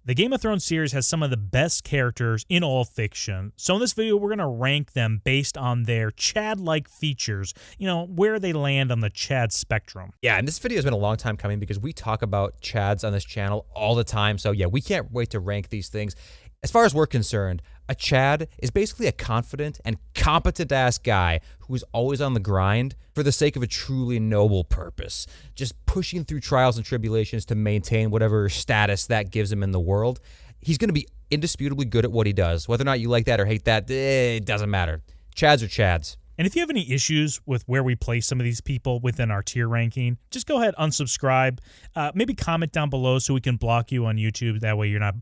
The Game of Thrones series has some of the best characters in all fiction. So in this video, we're going to rank them based on their Chad-like features, where they land on the Chad spectrum. Yeah, and this video has been a long time coming because we talk about Chads on this channel all the time. So yeah, we can't wait to rank these things. As far as we're concerned, a Chad is basically a confident and competent-ass guy who is always on the grind for the sake of a truly noble purpose, just pushing through trials and tribulations to maintain whatever status that gives him in the world. He's going to be indisputably good at what he does. Whether or not you like that or hate that, it doesn't matter. Chads are Chads. And if you have any issues with where we place some of these people within our tier ranking, just go ahead, unsubscribe, maybe comment down below so we can block you on YouTube. That way you're not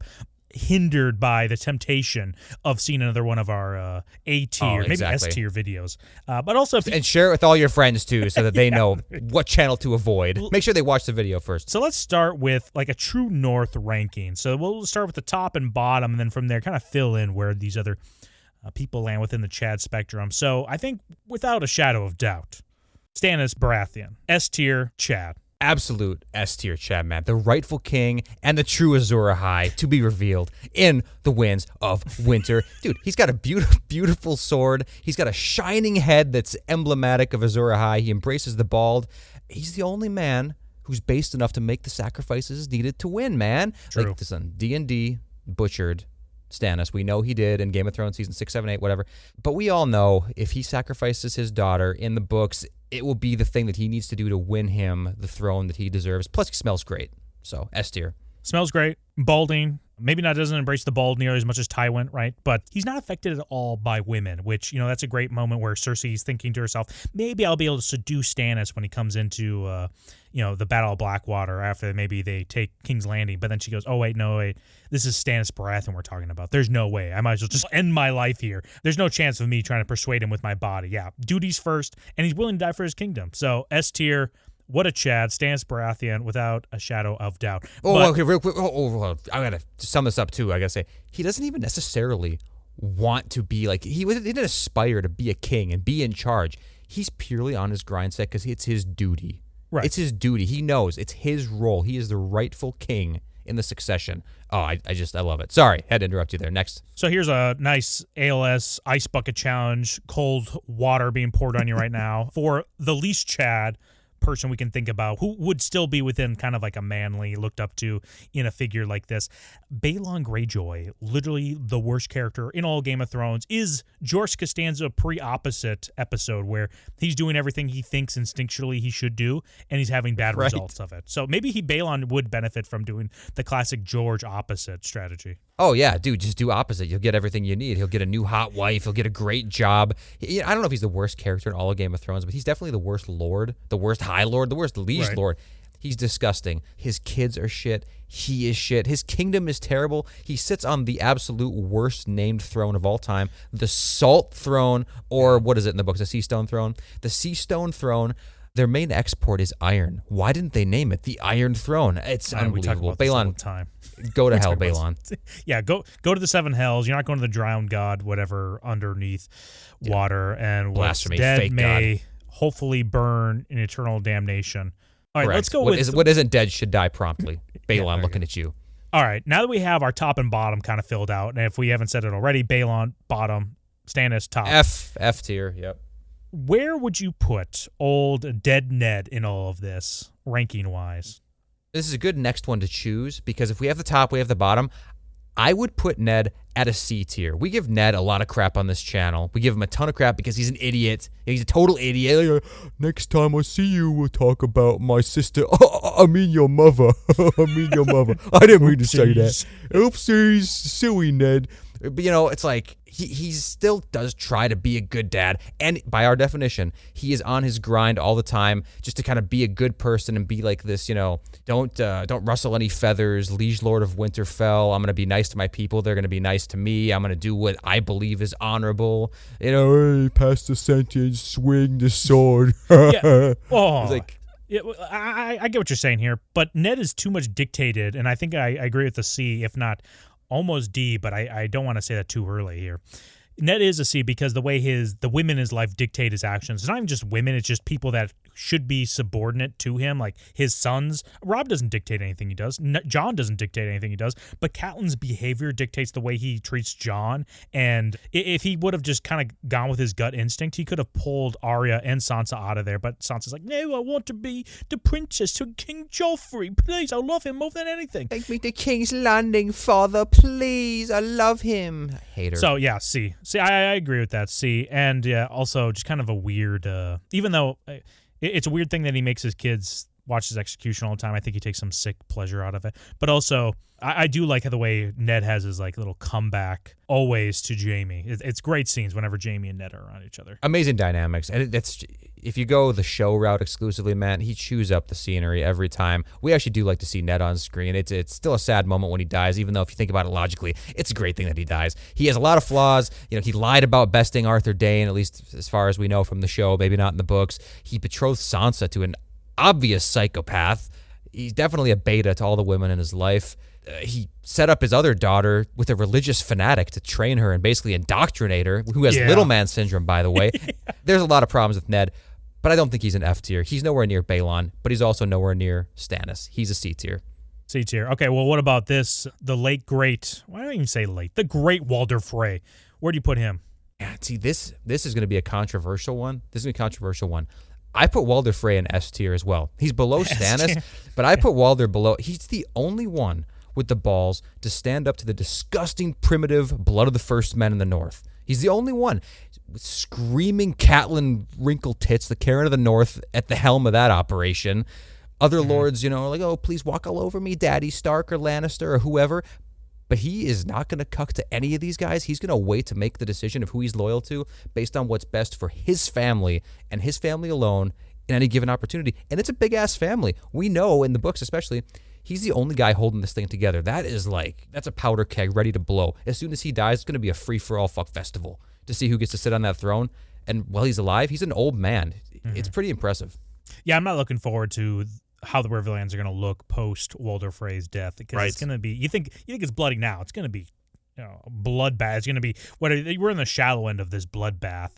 hindered by the temptation of seeing another one of our A tier, maybe S tier videos. But also, and share it with all your friends too, so that they know what channel to avoid. Make sure they watch the video first. So let's start with like a true north ranking. So we'll start with the top and bottom, and then from there kind of fill in where these other people land within the Chad spectrum. So I think without a shadow of doubt, Stannis Baratheon, S tier Chad. Absolute S-tier Chad, man. The rightful king and the true Azor Ahai to be revealed in the Winds of Winter. Dude, he's got a beautiful sword. He's got a shining head that's emblematic of Azor Ahai. He embraces the bald. He's the only man who's based enough to make the sacrifices needed to win, man. True. Like this on D&D butchered Stannis. We know he did in Game of Thrones season 6, 7, 8, whatever. But we all know if he sacrifices his daughter in the books, it will be the thing that he needs to do to win him the throne that he deserves. Plus, he smells great. So, S tier. Smells great. Balding. Maybe doesn't embrace the bald nearly as much as Tywin, right? But he's not affected at all by women, which, that's a great moment where Cersei's thinking to herself, maybe I'll be able to seduce Stannis when he comes into, the Battle of Blackwater after maybe they take King's Landing. But then she goes, oh, wait, this is Stannis Baratheon we're talking about. There's no way. I might as well just end my life here. There's no chance of me trying to persuade him with my body. Yeah, duties first, and he's willing to die for his kingdom. So S tier. What a Chad, Stannis Baratheon, without a shadow of doubt. Okay, real quick. I gotta sum this up too. I gotta say, he doesn't even necessarily want to be like he didn't aspire to be a king and be in charge. He's purely on his grind set because it's his duty. Right. It's his duty. He knows it's his role. He is the rightful king in the succession. Oh, I love it. Sorry, had to interrupt you there. Next. So here's a nice ALS ice bucket challenge, cold water being poured on you right now for the least Chad person we can think about who would still be within kind of like a manly looked up to in a figure like this. Balon Greyjoy, literally the worst character in all Game of Thrones, is George Costanza pre-opposite episode where he's doing everything he thinks instinctually he should do and he's having bad results of it. So maybe Balon would benefit from doing the classic George opposite strategy. Oh, yeah, dude, just do opposite. You'll get everything you need. He'll get a new hot wife. He'll get a great job. I don't know if he's the worst character in all of Game of Thrones, but he's definitely the worst lord, the worst high lord, the worst liege lord. He's disgusting. His kids are shit. He is shit. His kingdom is terrible. He sits on the absolute worst named throne of all time, the Salt Throne, or what is it in the books, the Sea Stone Throne? The Sea Stone Throne. Their main export is iron. Why didn't they name it the Iron Throne? It's unbelievable. Balon, go to hell, Balon. Yeah, go to the seven hells. You're not going to the drowned god, whatever, underneath water. And what's dead fake may god. Hopefully burn in eternal damnation. All right, Correct. let's go what isn't dead should die promptly. Balon, looking at you. All right, now that we have our top and bottom kind of filled out, and if we haven't said it already, Balon, bottom, Stannis, top. F tier, yep. Where would you put old dead Ned in all of this, ranking-wise? This is a good next one to choose, because if we have the top, we have the bottom. I would put Ned at a C tier. We give Ned a lot of crap on this channel. We give him a ton of crap because he's an idiot. He's a total idiot. Next time I see you, we'll talk about my sister. I mean your mother. I mean your mother. I didn't mean to say that. Oopsies. Silly Ned. But, it's like he still does try to be a good dad. And by our definition, he is on his grind all the time just to kind of be a good person and be like this, don't rustle any feathers, liege lord of Winterfell. I'm going to be nice to my people. They're going to be nice to me. I'm going to do what I believe is honorable. Hey, pass the sentence, swing the sword. Yeah. Oh. Like, yeah, I get what you're saying here, but Ned is too much dictated, and I think I agree with the C, if not almost D, but I don't want to say that too early here. Ned is a C because the way the women in his life dictate his actions. It's not even just women, it's just people should be subordinate to him, like his sons. Robb doesn't dictate anything he does. Jon doesn't dictate anything he does, but Catelyn's behavior dictates the way he treats Jon. And if he would have just kind of gone with his gut instinct, he could have pulled Arya and Sansa out of there. But Sansa's like, no, I want to be the princess to King Joffrey. Please, I love him more than anything. Take me to King's Landing, father, please. I love him. I hate her. So, yeah, see, I agree with that, see. And, yeah, also just kind of a weird, even though it's a weird thing that he makes his kids watch his execution all the time. I think he takes some sick pleasure out of it. But also, I do like how the way Ned has his like little comeback always to Jaime. It's great scenes whenever Jaime and Ned are around each other. Amazing dynamics. And that's if you go the show route exclusively, man, he chews up the scenery every time. We actually do like to see Ned on screen. It's still a sad moment when he dies, even though if you think about it logically, it's a great thing that he dies. He has a lot of flaws. You know, he lied about besting Arthur Dayne, at least as far as we know from the show, maybe not in the books. He betrothed Sansa to an obvious psychopath. He's definitely a beta to all the women in his life. He set up his other daughter with a religious fanatic to train her and basically indoctrinate her, who has little man syndrome, by the way. There's a lot of problems with Ned, but I don't think he's an F tier. He's nowhere near Balon, but he's also nowhere near Stannis. He's a C tier. C tier. Okay, well, what about this? The late, great, why don't I even say late? The great Walder Frey. Where do you put him? Yeah, see, this is going to be a controversial one. I put Walder Frey in S tier as well. He's below Stannis, but I put Walder below. He's the only one with the balls to stand up to the disgusting, primitive blood of the first men in the North. He's the only one. Screaming Catelyn wrinkled tits, the Karen of the North, at the helm of that operation. Other lords, you know, like, oh, please walk all over me, Daddy Stark or Lannister or whoever. But he is not going to cuck to any of these guys. He's going to wait to make the decision of who he's loyal to based on what's best for his family and his family alone in any given opportunity. And it's a big-ass family. We know, in the books especially, he's the only guy holding this thing together. That's a powder keg ready to blow. As soon as he dies, it's going to be a free-for-all fuck festival to see who gets to sit on that throne. And while he's alive, he's an old man. It's pretty impressive. Yeah, I'm not looking forward to how the Riverlands are going to look post Walder Frey's death, because it's going to be, you think it's bloody now, it's going to be, you know, a bloodbath. It's going to be, we're in the shallow end of this bloodbath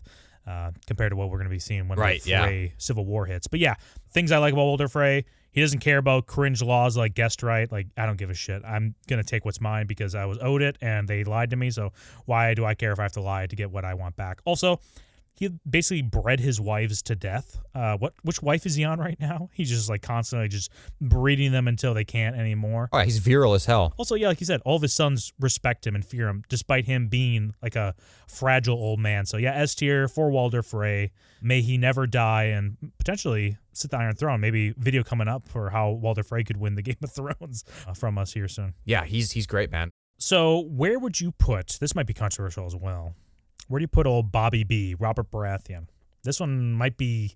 compared to what we're going to be seeing when the Frey Civil War hits. But yeah, things I like about Walder Frey, he doesn't care about cringe laws like guest right. Like, I don't give a shit. I'm going to take what's mine because I was owed it and they lied to me. So why do I care if I have to lie to get what I want back? Also, he basically bred his wives to death. Which wife is he on right now? He's just like constantly just breeding them until they can't anymore. Oh, he's virile as hell. Also, yeah, like you said, all of his sons respect him and fear him, despite him being like a fragile old man. So yeah, S tier for Walder Frey. May he never die and potentially sit the Iron Throne. Maybe video coming up for how Walder Frey could win the Game of Thrones from us here soon. Yeah, he's great, man. So where would you put, this might be controversial as well, where do you put old Bobby B, Robert Baratheon? This one might be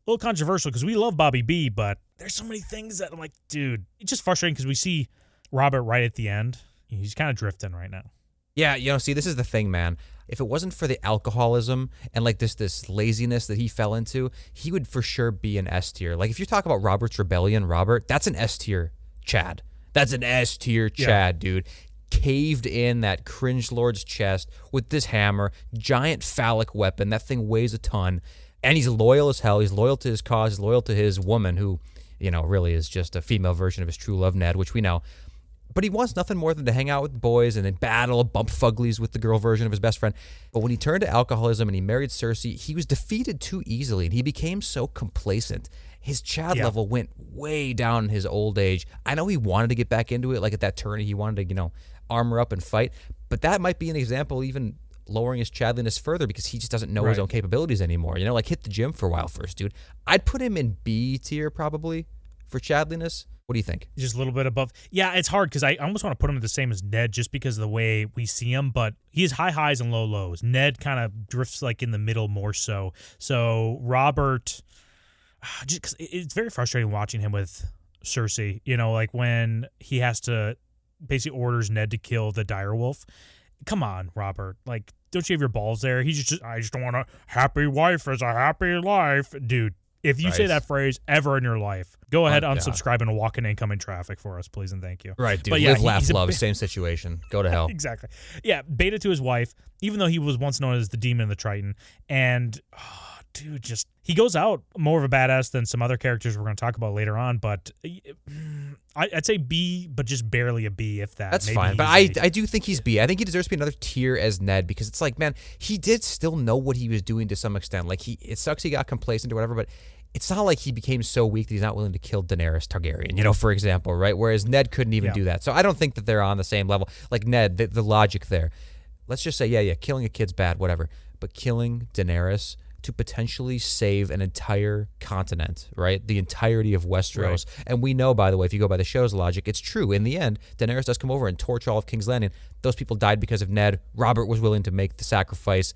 a little controversial because we love Bobby B, but there's so many things that I'm like, dude, it's just frustrating because we see Robert right at the end. He's kind of drifting right now. Yeah, you know, see, this is the thing, man. If it wasn't for the alcoholism and like this laziness that he fell into, he would for sure be an S tier. Like if you talk about Robert's rebellion, Robert, that's an S tier Chad. That's an S tier Chad, dude. Caved in that cringe lord's chest with this hammer, giant phallic weapon. That thing weighs a ton. And he's loyal as hell. He's loyal to his cause. He's loyal to his woman, who, you know, really is just a female version of his true love, Ned, which we know. But he wants nothing more than to hang out with the boys and then battle bump fugglies with the girl version of his best friend. But when he turned to alcoholism and he married Cersei, he was defeated too easily and he became so complacent. His Chad level went way down in his old age. I know he wanted to get back into it, like at that tourney, he wanted to, you know, armor up and fight. But that might be an example even lowering his Chadliness further because he just doesn't know his own capabilities anymore. You know, like hit the gym for a while first, dude. I'd put him in B tier probably for Chadliness. What do you think? Just a little bit above. Yeah, it's hard because I almost want to put him the same as Ned just because of the way we see him, but he has high highs and low lows. Ned kind of drifts like in the middle more so. So Robert, just 'cause it's very frustrating watching him with Cersei, you know, like when he has to basically orders Ned to kill the direwolf. Come on, Robert. Like, don't you have your balls there? He's just, I just want a happy wife as a happy life. Dude, if you say that phrase ever in your life, go ahead, unsubscribe and walk in incoming traffic for us, please and thank you. Right, dude. But Live, laugh, love. Same situation. Go to hell. Exactly. Yeah, beta to his wife, even though he was once known as the Demon of the Triton. And, dude, he goes out more of a badass than some other characters we're going to talk about later on, but I'd say B, but just barely a B, if that. That's Maybe fine, but I do think he's B. I think he deserves to be another tier as Ned, because it's like, man, he did still know what he was doing to some extent. Like, it sucks he got complacent or whatever, but it's not like he became so weak that he's not willing to kill Daenerys Targaryen, for example, right? Whereas Ned couldn't even do that. So I don't think that they're on the same level. Like Ned, the logic there. Let's just say, yeah, killing a kid's bad, whatever. But killing Daenerys to potentially save an entire continent, right? The entirety of Westeros. Right. And we know, by the way, if you go by the show's logic, it's true. In the end, Daenerys does come over and torch all of King's Landing. Those people died because of Ned. Robert was willing to make the sacrifice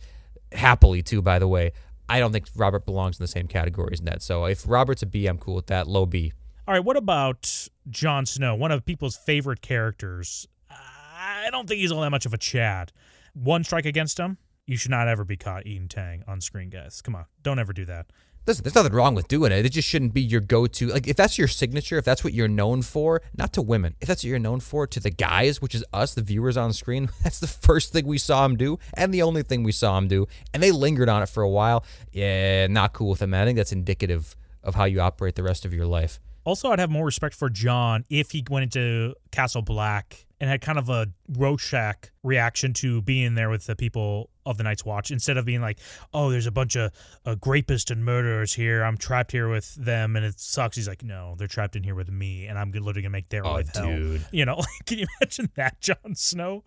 happily, too, by the way. I don't think Robert belongs in the same category as Ned. So if Robert's a B, I'm cool with that. Low B. All right, what about Jon Snow, one of people's favorite characters? I don't think he's all that much of a Chad. One strike against him, you should not ever be caught eating Tang on screen, guys. Come on, don't ever do that. Listen, there's nothing wrong with doing it. It just shouldn't be your go-to. Like, if that's your signature, if that's what you're known for, not to women, if that's what you're known for, to the guys, which is us, the viewers on screen, that's the first thing we saw him do and the only thing we saw him do. And they lingered on it for a while. Yeah, not cool with him. I think that's indicative of how you operate the rest of your life. Also, I'd have more respect for Jon if he went into Castle Black and had kind of a Rorschach reaction to being there with the people of the Night's Watch, instead of being like, oh, there's a bunch of rapists and murderers here. I'm trapped here with them, and it sucks. He's like, no, they're trapped in here with me, and I'm literally going to make their life hell. Can you imagine that, Jon Snow?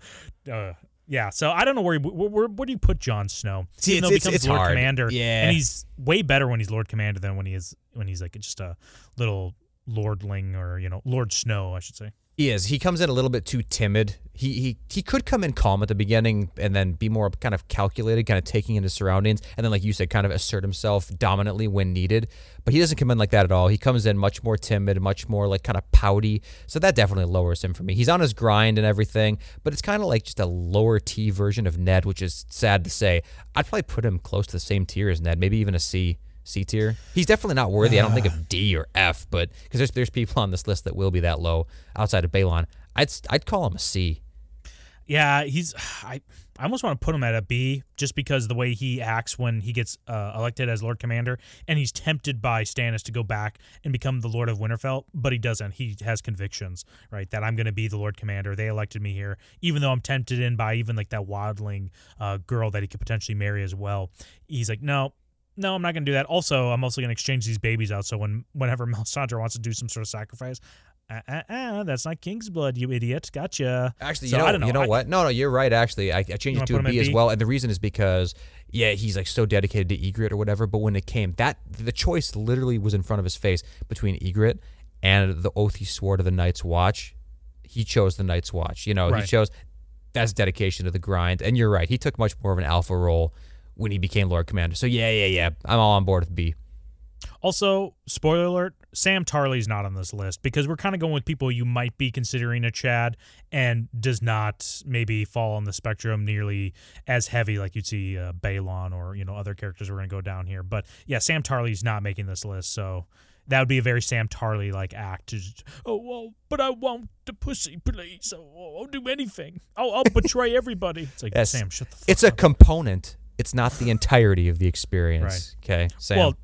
Yeah, so I don't know where do you put Jon Snow? See, it's Lord hard. Commander, yeah, and he's way better when he's Lord Commander than when he's like just a little lordling, or Lord Snow, I should say. He is. He comes in a little bit too timid. He could come in calm at the beginning and then be more kind of calculated, kind of taking in his surroundings, and then, like you said, kind of assert himself dominantly when needed. But he doesn't come in like that at all. He comes in much more timid, much more like kind of pouty. So that definitely lowers him for me. He's on his grind and everything, but it's kind of like just a lower T version of Ned, which is sad to say. I'd probably put him close to the same tier as Ned, maybe even a C tier. He's definitely not worthy, I don't think, of D or F, but because there's people on this list that will be that low outside of Balon. I'd call him a C. Yeah, I almost want to put him at a B, just because the way he acts when he gets elected as Lord Commander, and he's tempted by Stannis to go back and become the Lord of Winterfell, but he doesn't. He has convictions, right, that I'm going to be the Lord Commander. They elected me here, even though I'm tempted in by even like that wildling girl that he could potentially marry as well. He's like, no, I'm not going to do that. Also, I'm also going to exchange these babies out, so whenever Melisandre wants to do some sort of sacrifice, that's not king's blood, you idiot. Gotcha. Actually, so, I don't know. You know what? No, you're right, actually. I changed it to a B as well, and the reason is because, yeah, he's like so dedicated to Ygritte or whatever, but when it came, the choice literally was in front of his face between Ygritte and the oath he swore to the Night's Watch. He chose the Night's Watch. Right. He chose, that's dedication to the grind, and you're right. He took much more of an alpha role when he became Lord Commander. So yeah, I'm all on board with B. Also, spoiler alert, Sam Tarly's not on this list, because we're kind of going with people you might be considering a Chad and does not maybe fall on the spectrum nearly as heavy like you'd see Balon or other characters we're going to go down here. But yeah, Sam Tarly's not making this list, so that would be a very Sam Tarly-like act. But I want the pussy, please. I'll do anything. I'll betray everybody. It's like, yes. Sam, shut the fuck up. It's a component. It's not the entirety of the experience. Right. Okay, Sam. Well,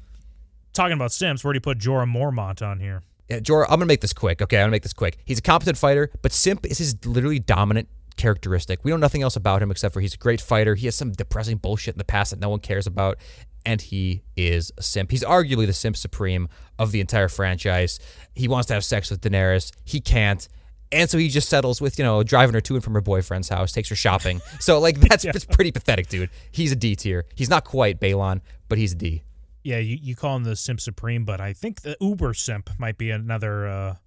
talking about simps, where do you put Jorah Mormont on here? Yeah, Jorah, I'm going to make this quick. Okay, I'm going to make this quick. He's a competent fighter, but simp is his literally dominant characteristic. We know nothing else about him except for he's a great fighter. He has some depressing bullshit in the past that no one cares about, and he is a simp. He's arguably the simp supreme of the entire franchise. He wants to have sex with Daenerys. He can't. And so he just settles with, driving her to and from her boyfriend's house, takes her shopping. So, like, that's it's pretty pathetic, dude. He's a D tier. He's not quite Balon, but he's a D. Yeah, you call him the Simp Supreme, but I think the Uber Simp might be another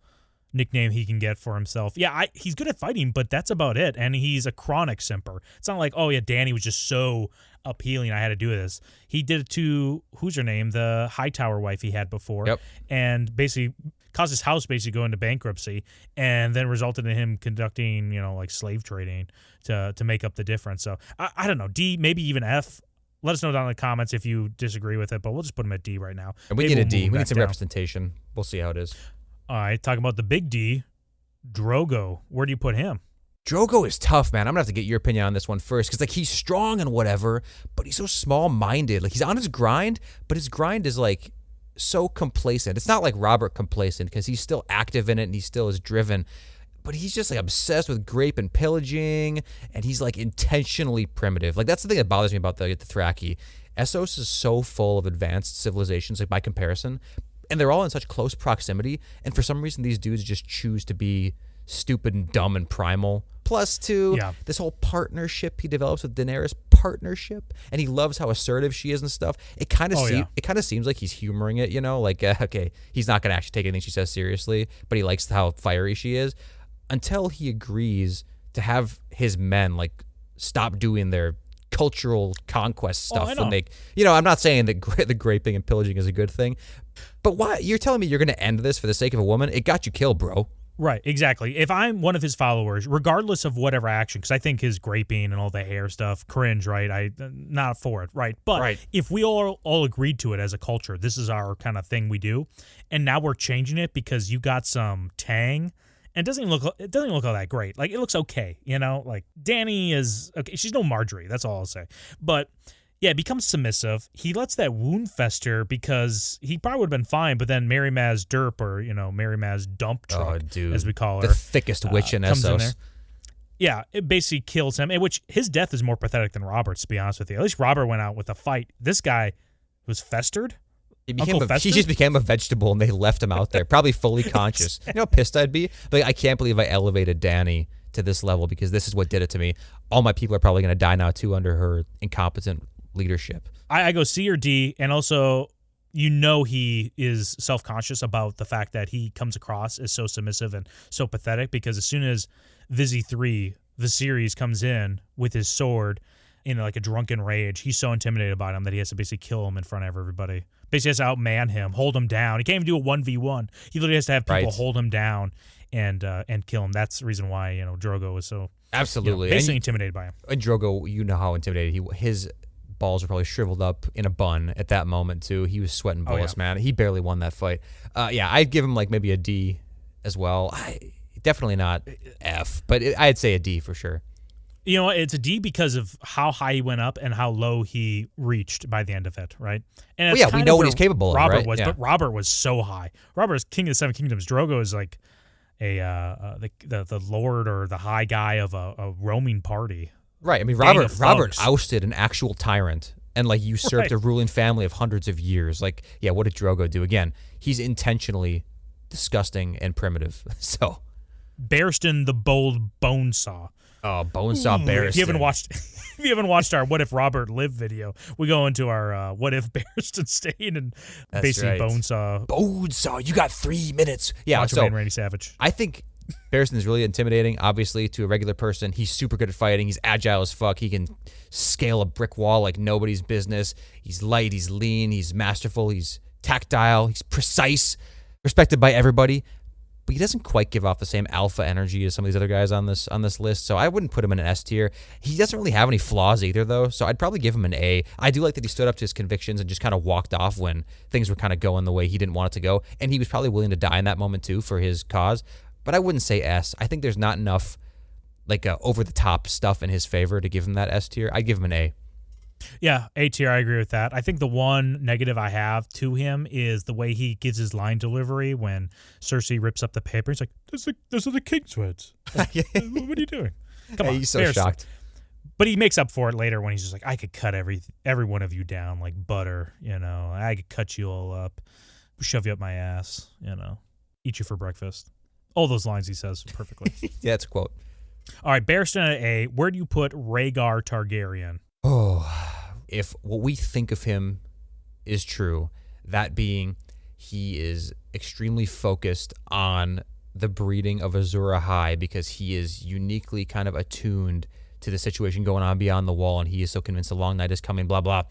nickname he can get for himself. Yeah, he's good at fighting, but that's about it. And he's a chronic simper. It's not like, oh, yeah, Dany was just so appealing, I had to do this. He did it to, who's her name? The Hightower wife he had before. Yep. And basically caused his house basically go into bankruptcy, and then resulted in him conducting, like slave trading to make up the difference. So I don't know, D, maybe even F. Let us know down in the comments if you disagree with it, but we'll just put him at D right now. And we need a D. We need some representation. We'll see how it is. All right, talking about the big D, Drogo. Where do you put him? Drogo is tough, man. I'm gonna have to get your opinion on this one first, because like he's strong and whatever, but he's so small-minded. Like he's on his grind, but his grind is like so complacent. It's not like Robert complacent, because he's still active in it and he still is driven, but he's just like obsessed with grape and pillaging, and he's like intentionally primitive. Like that's the thing that bothers me about the Dothraki. Essos is so full of advanced civilizations, like by comparison, and they're all in such close proximity, and for some reason these dudes just choose to be stupid and dumb and primal. Plus, this whole partnership he develops with Daenerys, partnership, and he loves how assertive she is and stuff. It kind of seems like he's humoring it, like okay, he's not gonna actually take anything she says seriously, but he likes how fiery she is, until he agrees to have his men like stop doing their cultural conquest stuff. When they, I'm not saying that the graping and pillaging is a good thing, but why? You're telling me you're gonna end this for the sake of a woman? It got you killed, bro. Right, exactly. If I'm one of his followers, regardless of whatever action, because I think his graping and all the hair stuff, cringe, right? I'm not for it, right? But if we all agreed to it as a culture, this is our kind of thing we do, and now we're changing it because you got some tang, and it doesn't even look all that great. Like, it looks okay, Like, Dany is, okay, she's no Marjorie, that's all I'll say. But yeah, becomes submissive. He lets that wound fester because he probably would have been fine, but then Mary Maz Derp, or, Mary Maz Dump Truck, as we call her. The thickest witch in Essos. Yeah, it basically kills him, in which his death is more pathetic than Robert's, to be honest with you. At least Robert went out with a fight. This guy was festered. He just became a vegetable, and they left him out there, probably fully conscious. You know how pissed I'd be? Like, I can't believe I elevated Dany to this level, because this is what did it to me. All my people are probably going to die now, too, under her incompetent leadership. I go C or D, and also, he is self-conscious about the fact that he comes across as so submissive and so pathetic, because as soon as Viserys comes in with his sword in like a drunken rage, he's so intimidated by him that he has to basically kill him in front of everybody. Basically has to outman him, hold him down. He can't even do a 1v1. He literally has to have people hold him down and kill him. That's the reason why, Drogo was so absolutely basically intimidated by him. And Drogo, how intimidated his balls were probably shriveled up in a bun at that moment too. He was sweating bullets, man. He barely won that fight. I'd give him like maybe a D as well. Definitely not F, but I'd say a D for sure. It's a D because of how high he went up and how low he reached by the end of it, right? And we know what he's capable of, right? But Robert was so high. Robert is king of the Seven Kingdoms. Drogo is like the lord or the high guy of a roaming party. Right. I mean, Robert ousted an actual tyrant and like usurped a ruling family of hundreds of years. Like, yeah, what did Drogo do? Again, he's intentionally disgusting and primitive. So, Barristan the Bold Bonesaw. Oh, Bonesaw Barristan. If you haven't watched our What If Robert Lived video, we go into our What If Barristan stayed and basically Bonesaw. Bonesaw, you got 3 minutes. Yeah, Macho Man Randy Savage. I think Barristan is really intimidating, obviously, to a regular person. He's super good at fighting. He's agile as fuck. He can scale a brick wall like nobody's business. He's light. He's lean. He's masterful. He's tactile. He's precise. Respected by everybody. But he doesn't quite give off the same alpha energy as some of these other guys on this list, so I wouldn't put him in an S tier. He doesn't really have any flaws either, though, so I'd probably give him an A. I do like that he stood up to his convictions and just kind of walked off when things were kind of going the way he didn't want it to go, and he was probably willing to die in that moment, too, for his cause. But I wouldn't say S. I think there's not enough over-the-top stuff in his favor to give him that S tier. I'd give him an A. Yeah, A tier, I agree with that. I think the one negative I have to him is the way he gives his line delivery when Cersei rips up the paper. He's like, those are the king's words. What are you doing? Come on. He's so shocked. But he makes up for it later when he's just like, I could cut every one of you down like butter, I could cut you all up, shove you up my ass, eat you for breakfast. All those lines he says perfectly. Yeah, it's a quote. All right, Barristan at A. Where do you put Rhaegar Targaryen? Oh, if what we think of him is true, that being he is extremely focused on the breeding of Azor Ahai because he is uniquely kind of attuned to the situation going on beyond the wall, and he is so convinced a long night is coming, blah, blah.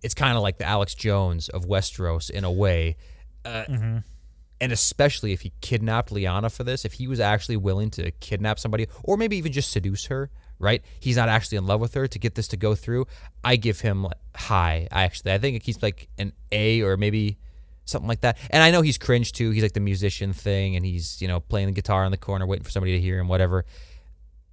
It's kind of like the Alex Jones of Westeros in a way. And especially if he kidnapped Lyanna for this, if he was actually willing to kidnap somebody or maybe even just seduce her, right? He's not actually in love with her to get this to go through. I give him high, actually. I think he's like an A or maybe something like that. And I know he's cringe too. He's like the musician thing and he's, playing the guitar in the corner waiting for somebody to hear him, whatever.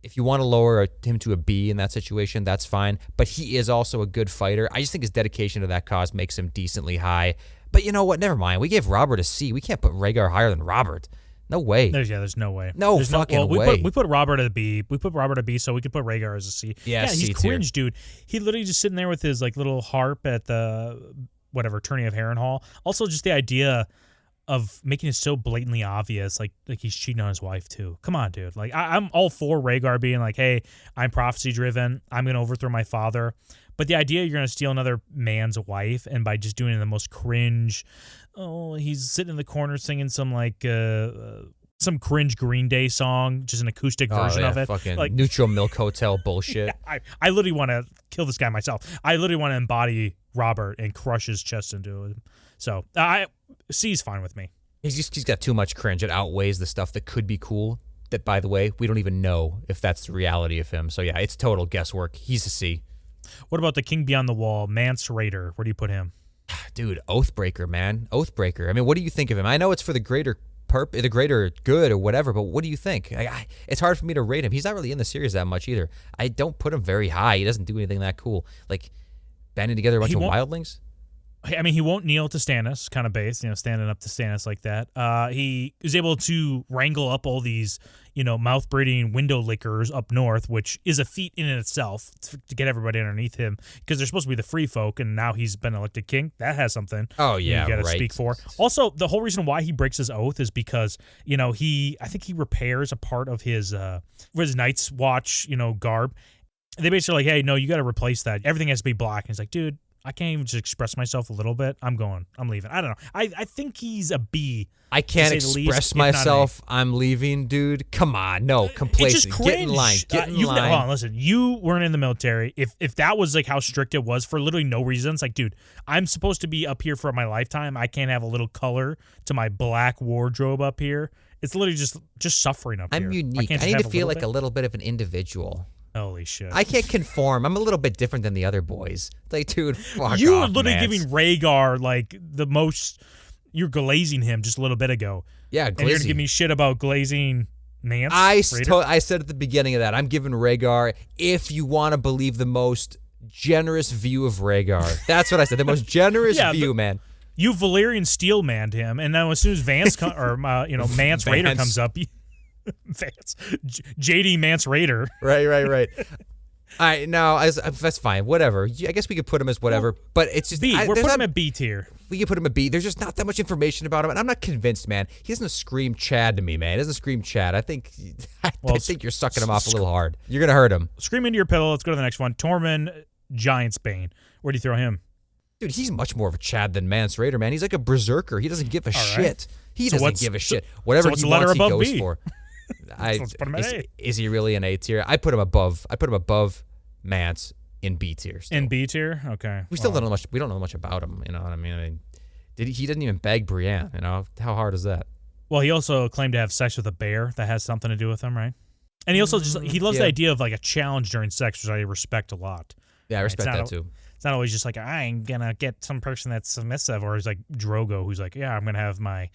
If you want to lower him to a B in that situation, that's fine. But he is also a good fighter. I just think his dedication to that cause makes him decently high. But you know what? Never mind. We gave Robert a C. We can't put Rhaegar higher than Robert. No way. There's no way. There's way. We put Robert at a B. We put Robert at a B, so we could put Rhaegar as a C. Yeah, he's C cringe, tier. dude. He literally just sitting there with his like little harp at the whatever tourney of Harrenhal. Also, just the idea of making it so blatantly obvious, like he's cheating on his wife too. Come on, dude. Like I'm all for Rhaegar being like, hey, I'm prophecy driven. I'm gonna overthrow my father. But the idea you're gonna steal another man's wife, and by just doing the most cringe, he's sitting in the corner singing some like some cringe Green Day song, just an acoustic version of it. Fucking like Neutral Milk Hotel bullshit. Yeah, I literally want to kill this guy myself. I literally want to embody Robert and crush his chest into him. So C's fine with me. He's got too much cringe. It outweighs the stuff that could be cool. That, by the way, we don't even know if that's the reality of him. So yeah, it's total guesswork. He's a C. What about the King Beyond the Wall, Mance Raider? Where do you put him? Dude, Oathbreaker, man. Oathbreaker. I mean, what do you think of him? I know it's for the greater good or whatever, but what do you think? It's hard for me to rate him. He's not really in the series that much either. I don't put him very high. He doesn't do anything that cool. Like, banding together a bunch of wildlings? I mean, he won't kneel to Stannis, kind of base, standing up to Stannis like that. He is able to wrangle up all these, mouth-breathing window lickers up north, which is a feat in itself to get everybody underneath him, because they're supposed to be the free folk, and now he's been elected king. That has something. Oh, yeah, you got to speak for. Also, the whole reason why he breaks his oath is because, I think he repairs a part of his Night's Watch, garb. They basically are like, hey, no, you got to replace that. Everything has to be black. And he's like, dude, I can't even just express myself a little bit. I'm leaving. I don't know. I think he's a B. I can't express myself. I'm leaving, dude. Come on. No, complacent. It's just cringe. Get in line. Get in line. Hold on, listen. You weren't in the military. If that was like how strict it was for literally no reason, it's like, dude, I'm supposed to be up here for my lifetime. I can't have a little color to my black wardrobe up here. It's literally just suffering up here. I'm unique. I need to feel like a little bit of an individual. Holy shit. I can't conform. I'm a little bit different than the other boys. Like, dude, fuck off, You were literally Mance. giving Rhaegar, like, the most... You're glazing him just a little bit ago. Yeah, glazing. And you're going to give me shit about glazing Mance? I said at the beginning of that, I'm giving Rhaegar, if you want to believe the most generous view of Rhaegar. That's what I said. The most generous view, man. You Valyrian steel manned him, and then as soon as Mance Raider comes up... Vance. JD Mance Raider. Right. All right, no, that's fine. Whatever. I guess we could put him as whatever, but it's just... B. We're putting him at B tier. We could put him at B. There's just not that much information about him, and I'm not convinced, man. He doesn't scream Chad to me, man. He doesn't scream Chad. I think you're sucking him off a little hard. You're going to hurt him. Scream into your pillow. Let's go to the next one. Tormund Giantsbane. Where do you throw him? Dude, he's much more of a Chad than Mance Raider, man. He's like a berserker. He doesn't give a shit. He doesn't give a shit. Whatever he wants, he goes for. Let's put him at A. Is he really an A tier? I put him above Mance in B tier. Still. In B tier? Okay. We still don't know much. We don't know much about him. You know what I mean? He didn't even beg Brienne. You know, how hard is that? Well, he also claimed to have sex with a bear. That has something to do with him, right? And he also he loves the idea of like a challenge during sex, which I respect a lot. Yeah, I respect that too. It's not always just like, I ain't gonna get some person that's submissive, or he's like Drogo, who's like, yeah, I'm gonna have my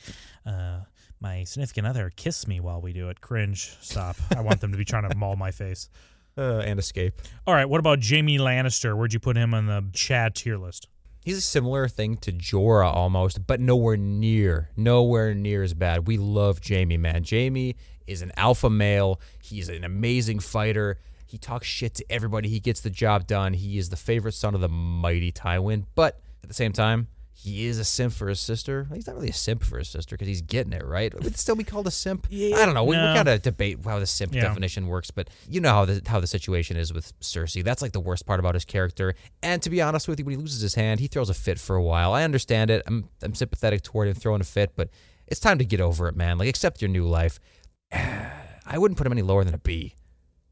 significant other kiss me while we do it. Cringe. Stop. I want them to be trying to maul my face. And escape. All right, what about Jaime Lannister? Where'd you put him on the Chad tier list? He's a similar thing to Jorah almost, but nowhere near as bad. We love Jaime, man. Jaime is an alpha male. He's an amazing fighter. He talks shit to everybody. He gets the job done. He is the favorite son of the mighty Tywin, but at the same time, he is a simp for his sister. He's not really a simp for his sister because he's getting it, right? Would it still be called a simp? Yeah, I don't know. We got to debate how the simp definition works, but you know how the situation is with Cersei. That's like the worst part about his character. And to be honest with you, when he loses his hand, he throws a fit for a while. I understand it. I'm sympathetic toward him throwing a fit, but it's time to get over it, man. Like, accept your new life. I wouldn't put him any lower than a B.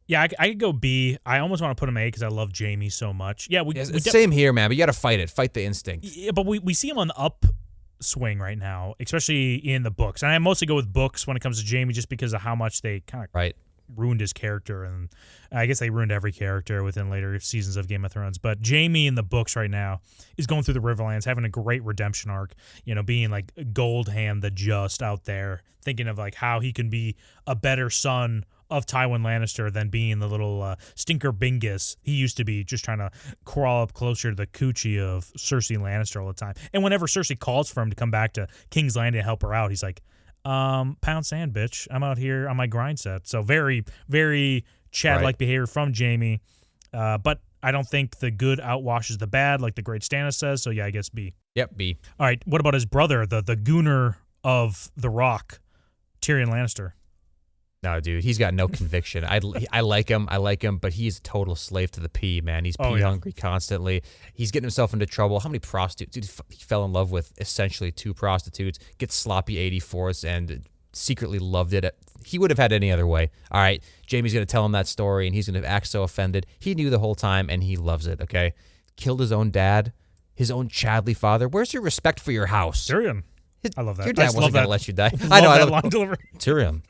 Yeah, I could go B. I almost want to put him A because I love Jaime so much. Yeah, same here, man. But you got to fight it. Fight the instinct. Yeah, but we see him on the upswing right now, especially in the books. And I mostly go with books when it comes to Jaime, just because of how much they kind of ruined his character, and I guess they ruined every character within later seasons of Game of Thrones. But Jaime in the books right now is going through the Riverlands, having a great redemption arc. You know, being like Goldhand the Just out there, thinking of like how he can be a better son of Tywin Lannister than being the little stinker bingus he used to be, just trying to crawl up closer to the coochie of Cersei Lannister all the time. And whenever Cersei calls for him to come back to King's Landing to help her out, he's like, pound sand, bitch. I'm out here on my grind set. So very, very Chad-like behavior from Jaime. But I don't think the good outwashes the bad, like the great Stannis says. So yeah, I guess B. Yep, B. All right, what about his brother, the gooner of the Rock, Tyrion Lannister? No, dude, he's got no conviction. I like him, but he's a total slave to the pee, man. He's pee hungry constantly. He's getting himself into trouble. How many prostitutes? Dude, he fell in love with essentially 2 prostitutes, gets sloppy 84s, and secretly loved it. He would have had any other way. All right, Jaime's going to tell him that story, and he's going to act so offended. He knew the whole time, and he loves it, okay? Killed his own dad, his own Chadley father. Where's your respect for your house? Tyrion. I love that. Your dad wasn't going to let you die. I know. I love delivery. Tyrion.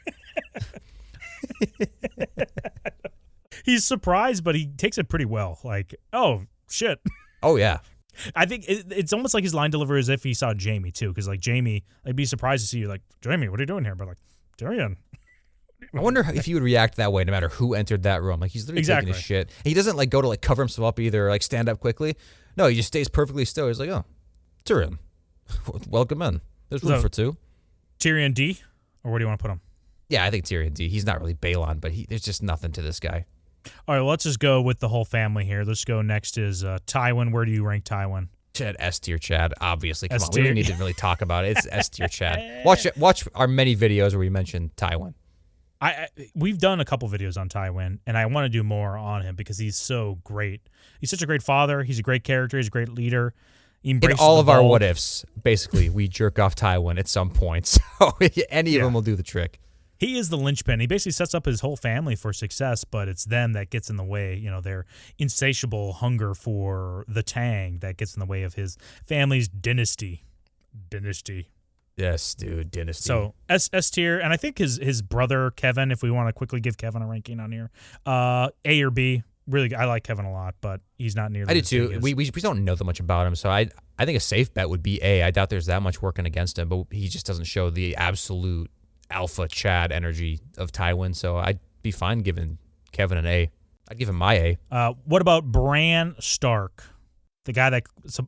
He's surprised, but he takes it pretty well. Like, oh, shit. Oh, yeah. I think it's almost like his line delivery as if he saw Jaime, too. Because, like, Jaime, I'd be surprised to see you, like, Jaime, what are you doing here? But, like, Tyrion. I wonder if he would react that way no matter who entered that room. Like, he's literally taking his shit. He doesn't, like, go to, like, cover himself up either or, like, stand up quickly. No, he just stays perfectly still. He's like, oh, Tyrion, welcome in. There's room for 2. Tyrion D? Or where do you want to put him? Yeah, I think Tyrion D. He's not really Balon, but there's just nothing to this guy. All right, well, let's just go with the whole family here. Let's go next is Tywin. Where do you rank Tywin? Chad, S tier Chad, obviously. Come on, we S-tier. don't need to really talk about it. It's S tier Chad. Watch our many videos where we mention Tywin. We've done a couple videos on Tywin, and I want to do more on him because he's so great. He's such a great father. He's a great character. He's a great leader. In all of our what ifs, basically, we jerk off Tywin at some point. So any of them will do the trick. He is the linchpin. He basically sets up his whole family for success, but it's them that gets in the way. You know, their insatiable hunger for the tang that gets in the way of his family's dynasty. Yes, dude, dynasty. So S tier, and I think his brother Kevin, if we want to quickly give Kevin a ranking on here, A or B. Really, I like Kevin a lot, but he's not nearly. I do too. We don't know that much about him, so I think a safe bet would be A. I doubt there's that much working against him, but he just doesn't show the absolute alpha Chad energy of Tywin, so I'd be fine giving Kevin an A. I'd give him my A. What about Bran Stark, the guy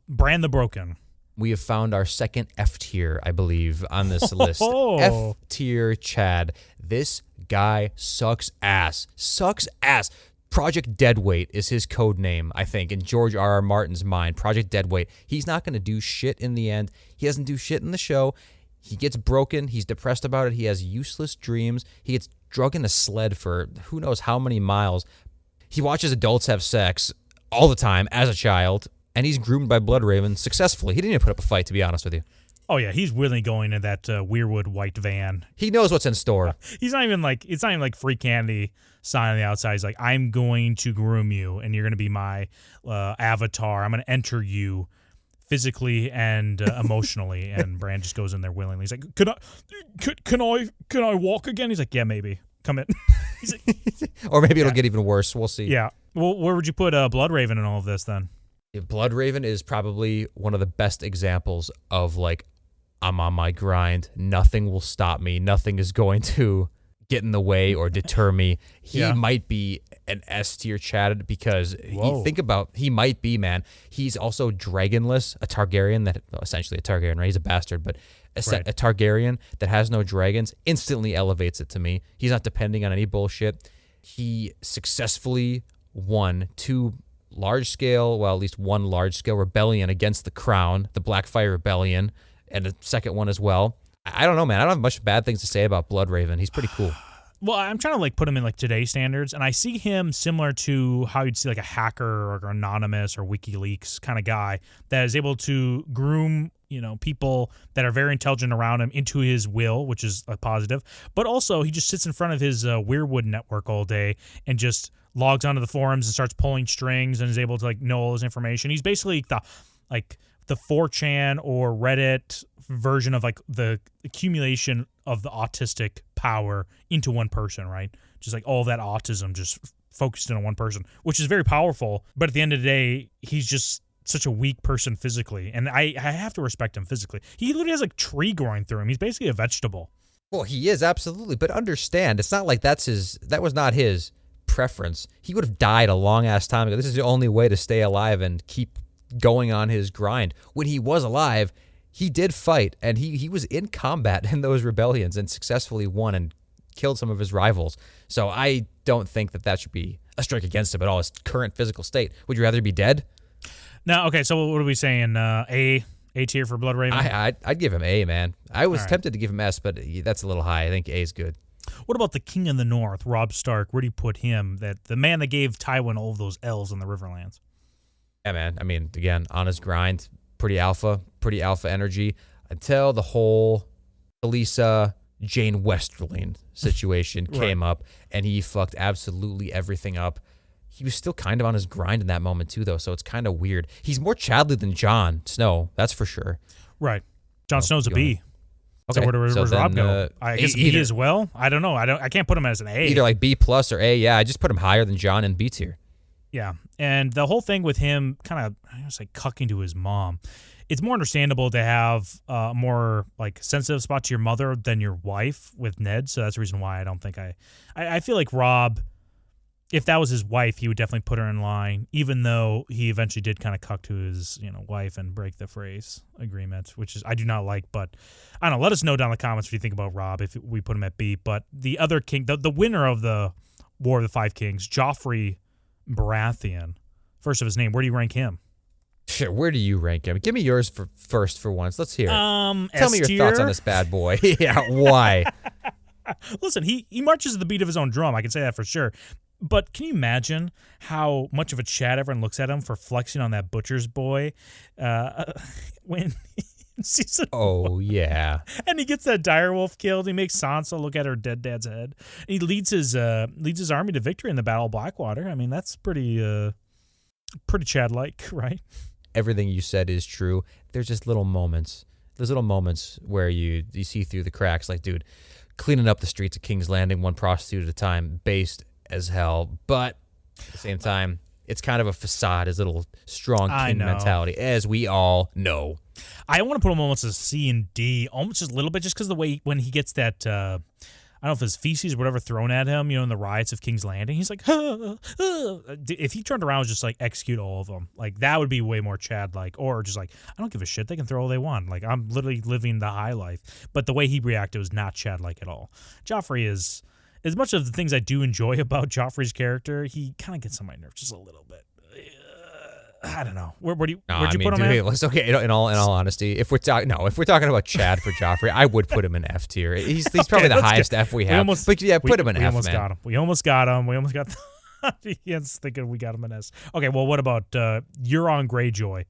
Bran the Broken? We have found our second F tier, I believe, on this list. F tier Chad. This guy sucks ass. Sucks ass. Project Deadweight is his code name, I think, in George R.R. Martin's mind. Project Deadweight. He's not going to do shit in the end. He doesn't do shit in the show. He gets broken. He's depressed about it. He has useless dreams. He gets drug in a sled for who knows how many miles. He watches adults have sex all the time as a child, and he's groomed by Bloodraven successfully. He didn't even put up a fight, to be honest with you. Oh, yeah, he's willingly going in that Weirwood white van. He knows what's in store. It's not even like free candy sign on the outside. He's like, I'm going to groom you, and you're going to be my avatar. I'm going to enter you physically and emotionally. And Bran just goes in there willingly. He's like, can I walk again? He's like, yeah, maybe. Come in. He's like, or maybe it'll get even worse. We'll see. Yeah. Well, where would you put Bloodraven in all of this then? Bloodraven is probably one of the best examples of, like, I'm on my grind. Nothing will stop me. Nothing is going to get in the way or deter me. He might be an S tier Chad because he might be, man. He's also dragonless, a Targaryen essentially a Targaryen, right? He's a bastard, but a Targaryen that has no dragons instantly elevates it to me. He's not depending on any bullshit. He successfully won at least one large-scale rebellion against the crown, the Blackfire Rebellion, and a second one as well. I don't know, man. I don't have much bad things to say about Bloodraven. He's pretty cool. Well, I'm trying to put him in today's standards, and I see him similar to how you'd see a hacker or anonymous or WikiLeaks kind of guy that is able to groom people that are very intelligent around him into his will, which is a positive. But also, he just sits in front of his Weirwood network all day and just logs onto the forums and starts pulling strings and is able to know all his information. He's basically the 4chan or Reddit version of the accumulation of the autistic power into one person, right? Just all that autism just focused in on one person, which is very powerful. But at the end of the day, he's just such a weak person physically. And I have to respect him physically. He literally has a tree growing through him. He's basically a vegetable. Well, he is, absolutely. But understand, it's not like that was not his preference. He would have died a long-ass time ago. This is the only way to stay alive and keep going on his grind. When he was alive, he did fight, and he was in combat in those rebellions and successfully won and killed some of his rivals. So I don't think that should be a strike against him at all, his current physical state. Would you rather be dead? No, okay, so what are we saying? A tier for Blood Raven? I'd give him A, man. I was tempted to give him S, but that's a little high. I think A is good. What about the King of the North, Robb Stark? Where do you put him? The man that gave Tywin all of those elves in the Riverlands. Yeah, man. I mean, again, on his grind, pretty alpha energy until the whole Elisa Jane Westerling situation came up, and he fucked absolutely everything up. He was still kind of on his grind in that moment too, though, so it's kind of weird. He's more Chadley than Jon Snow, that's for sure. Right. Jon Snow's a B. Okay. So where's Robb go? I guess B as well. I don't know. I can't put him as an A. Either like B plus or A. Yeah, I just put him higher than Jon in B tier. Yeah, and the whole thing with him kind of, I was like cucking to his mom. It's more understandable to have a more like sensitive spot to your mother than your wife with Ned. So that's the reason why I don't think I feel like Robb, if that was his wife, he would definitely put her in line, even though he eventually did kind of cuck to his, wife and break the phrase agreement, which is I do not like. But I don't know. Let us know down in the comments what you think about Robb if we put him at B. But the other king, the winner of the War of the Five Kings, Joffrey Baratheon, first of his name. Where do you rank him? Sure. Where do you rank him? Give me yours first for once. Let's hear it. Tell me your S-tier? thoughts on this bad boy. Yeah, why? Listen, he marches to the beat of his own drum. I can say that for sure. But can you imagine how much of a Chad everyone looks at him for flexing on that butcher's boy when in season one? Yeah. And he gets that direwolf killed. He makes Sansa look at her dead dad's head. And he leads his army to victory in the Battle of Blackwater. I mean, that's pretty Chad-like, right? Everything you said is true. There's just little moments. There's little moments where you see through the cracks. Like, dude, cleaning up the streets of King's Landing one prostitute at a time, based as hell, but at the same time, it's kind of a facade, his little strong king mentality, as we all know. I want to put him almost as C and D, almost just a little bit, just because the way when he gets that, I don't know if his feces or whatever thrown at him, in the riots of King's Landing, he's like, if he turned around and was just like execute all of them, like that would be way more Chad-like, or just like, I don't give a shit, they can throw all they want. Like, I'm literally living the high life. But the way he reacted was not Chad-like at all. Joffrey is, as much of the things I do enjoy about Joffrey's character, he kind of gets on my nerves just a little bit. I don't know. Where'd you put him at? It's okay. In all honesty, if we're talking about Chad for Joffrey, I would put him in F tier. He's probably the highest F we have. Put him in F, almost man. got him. We almost got him. We almost got. Ian's thinking we got him in S. Okay. Well, what about Euron Greyjoy?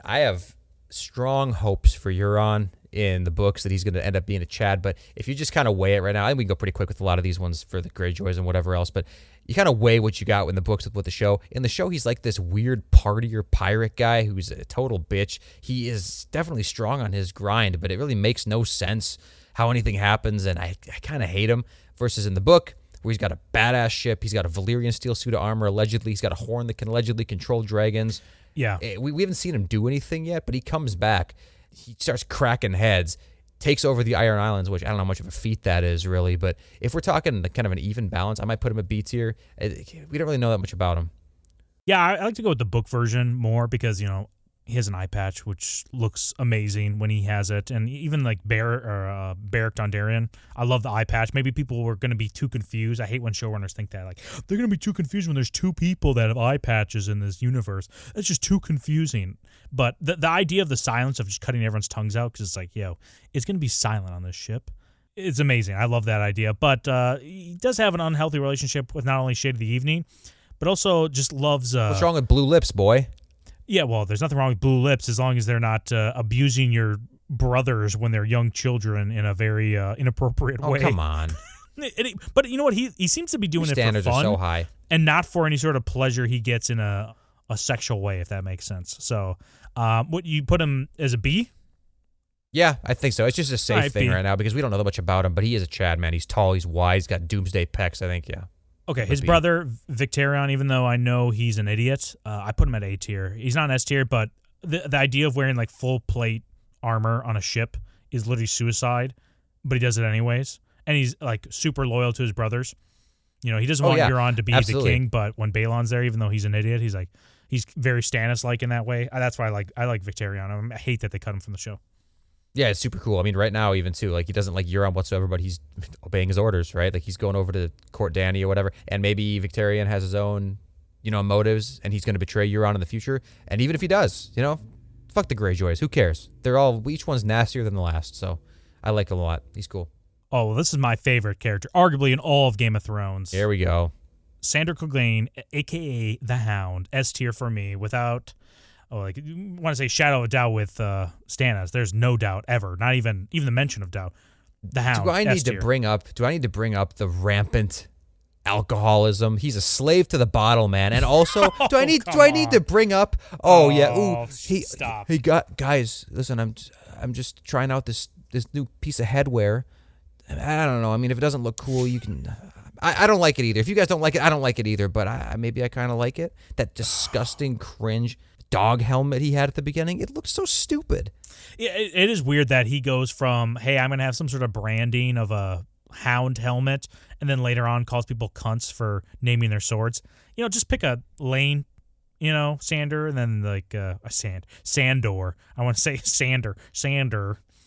I have strong hopes for Euron in the books that he's going to end up being a Chad. But if you just kind of weigh it right now, I think we can go pretty quick with a lot of these ones for the Greyjoys and whatever else. But you kind of weigh what you got in the books with the show. In the show, he's like this weird partier pirate guy who's a total bitch. He is definitely strong on his grind, but it really makes no sense how anything happens, and I kind of hate him. Versus in the book, where he's got a badass ship, he's got a Valyrian steel suit of armor, allegedly. He's got a horn that can allegedly control dragons. Yeah. We haven't seen him do anything yet, but he comes back. He starts cracking heads, takes over the Iron Islands, which I don't know how much of a feat that is, really. But if we're talking kind of an even balance, I might put him at B tier. We don't really know that much about him. Yeah, I like to go with the book version more because, he has an eye patch, which looks amazing when he has it. And even like Beric Dondarrion, I love the eye patch. Maybe people were going to be too confused. I hate when showrunners think that. Like, they're going to be too confused when there's two people that have eye patches in this universe. It's just too confusing. But the idea of the silence of just cutting everyone's tongues out, because it's like, it's going to be silent on this ship. It's amazing. I love that idea. But he does have an unhealthy relationship with not only Shade of the Evening, but also just loves... What's wrong with blue lips, boy? Yeah, well, there's nothing wrong with blue lips as long as they're not abusing your brothers when they're young children in a very inappropriate way. Oh, come on. But you know what? He seems to be doing it for fun. Standards are so high. And not for any sort of pleasure he gets in a sexual way, if that makes sense. So, what you put him as a B? Yeah, I think so. It's just a safe thing right now because we don't know that much about him, but he is a Chad, man. He's tall, he's wide, he's got doomsday pecs, I think, yeah. Okay, his brother, Victarion, even though I know he's an idiot, I put him at A tier. He's not an S tier, but the idea of wearing like full plate armor on a ship is literally suicide. but he does it anyways. And he's like super loyal to his brothers. You know, he doesn't want Euron to be Absolutely. the king, but when Balon's there, even though he's an idiot, he's very Stannis-like in that way. That's why I like Victarion. I hate that they cut him from the show. Yeah, it's super cool. I mean, right now, even too, like, he doesn't like Euron whatsoever, but he's obeying his orders, right? Like, he's going over to court Dany or whatever, and maybe Victarion has his own, motives, and he's going to betray Euron in the future. And even if he does, fuck the Greyjoys. Who cares? Each one's nastier than the last, so I like him a lot. He's cool. Oh, well, this is my favorite character, arguably in all of Game of Thrones. There we go. Sandor Clegane, a.k.a. the Hound, S tier for me, without... you want to say shadow of a doubt with Stannis. There's no doubt ever. Not even the mention of doubt. The Hound. Do I need to bring up the rampant alcoholism? He's a slave to the bottle, man. And also, do I need to bring up? Oh yeah. Ooh, stop. Guys, listen. I'm just trying out this new piece of headwear. I don't know. I mean, if it doesn't look cool, you can. I don't like it either. If you guys don't like it, I don't like it either. But maybe I kind of like it. That disgusting cringe dog helmet he had at the beginning, it looks so stupid. Yeah, it is weird that he goes from, hey, I'm going to have some sort of branding of a Hound helmet, and then later on calls people cunts for naming their swords. Just pick a lane, Sandor, and then like Sandor. I want to say Sandor.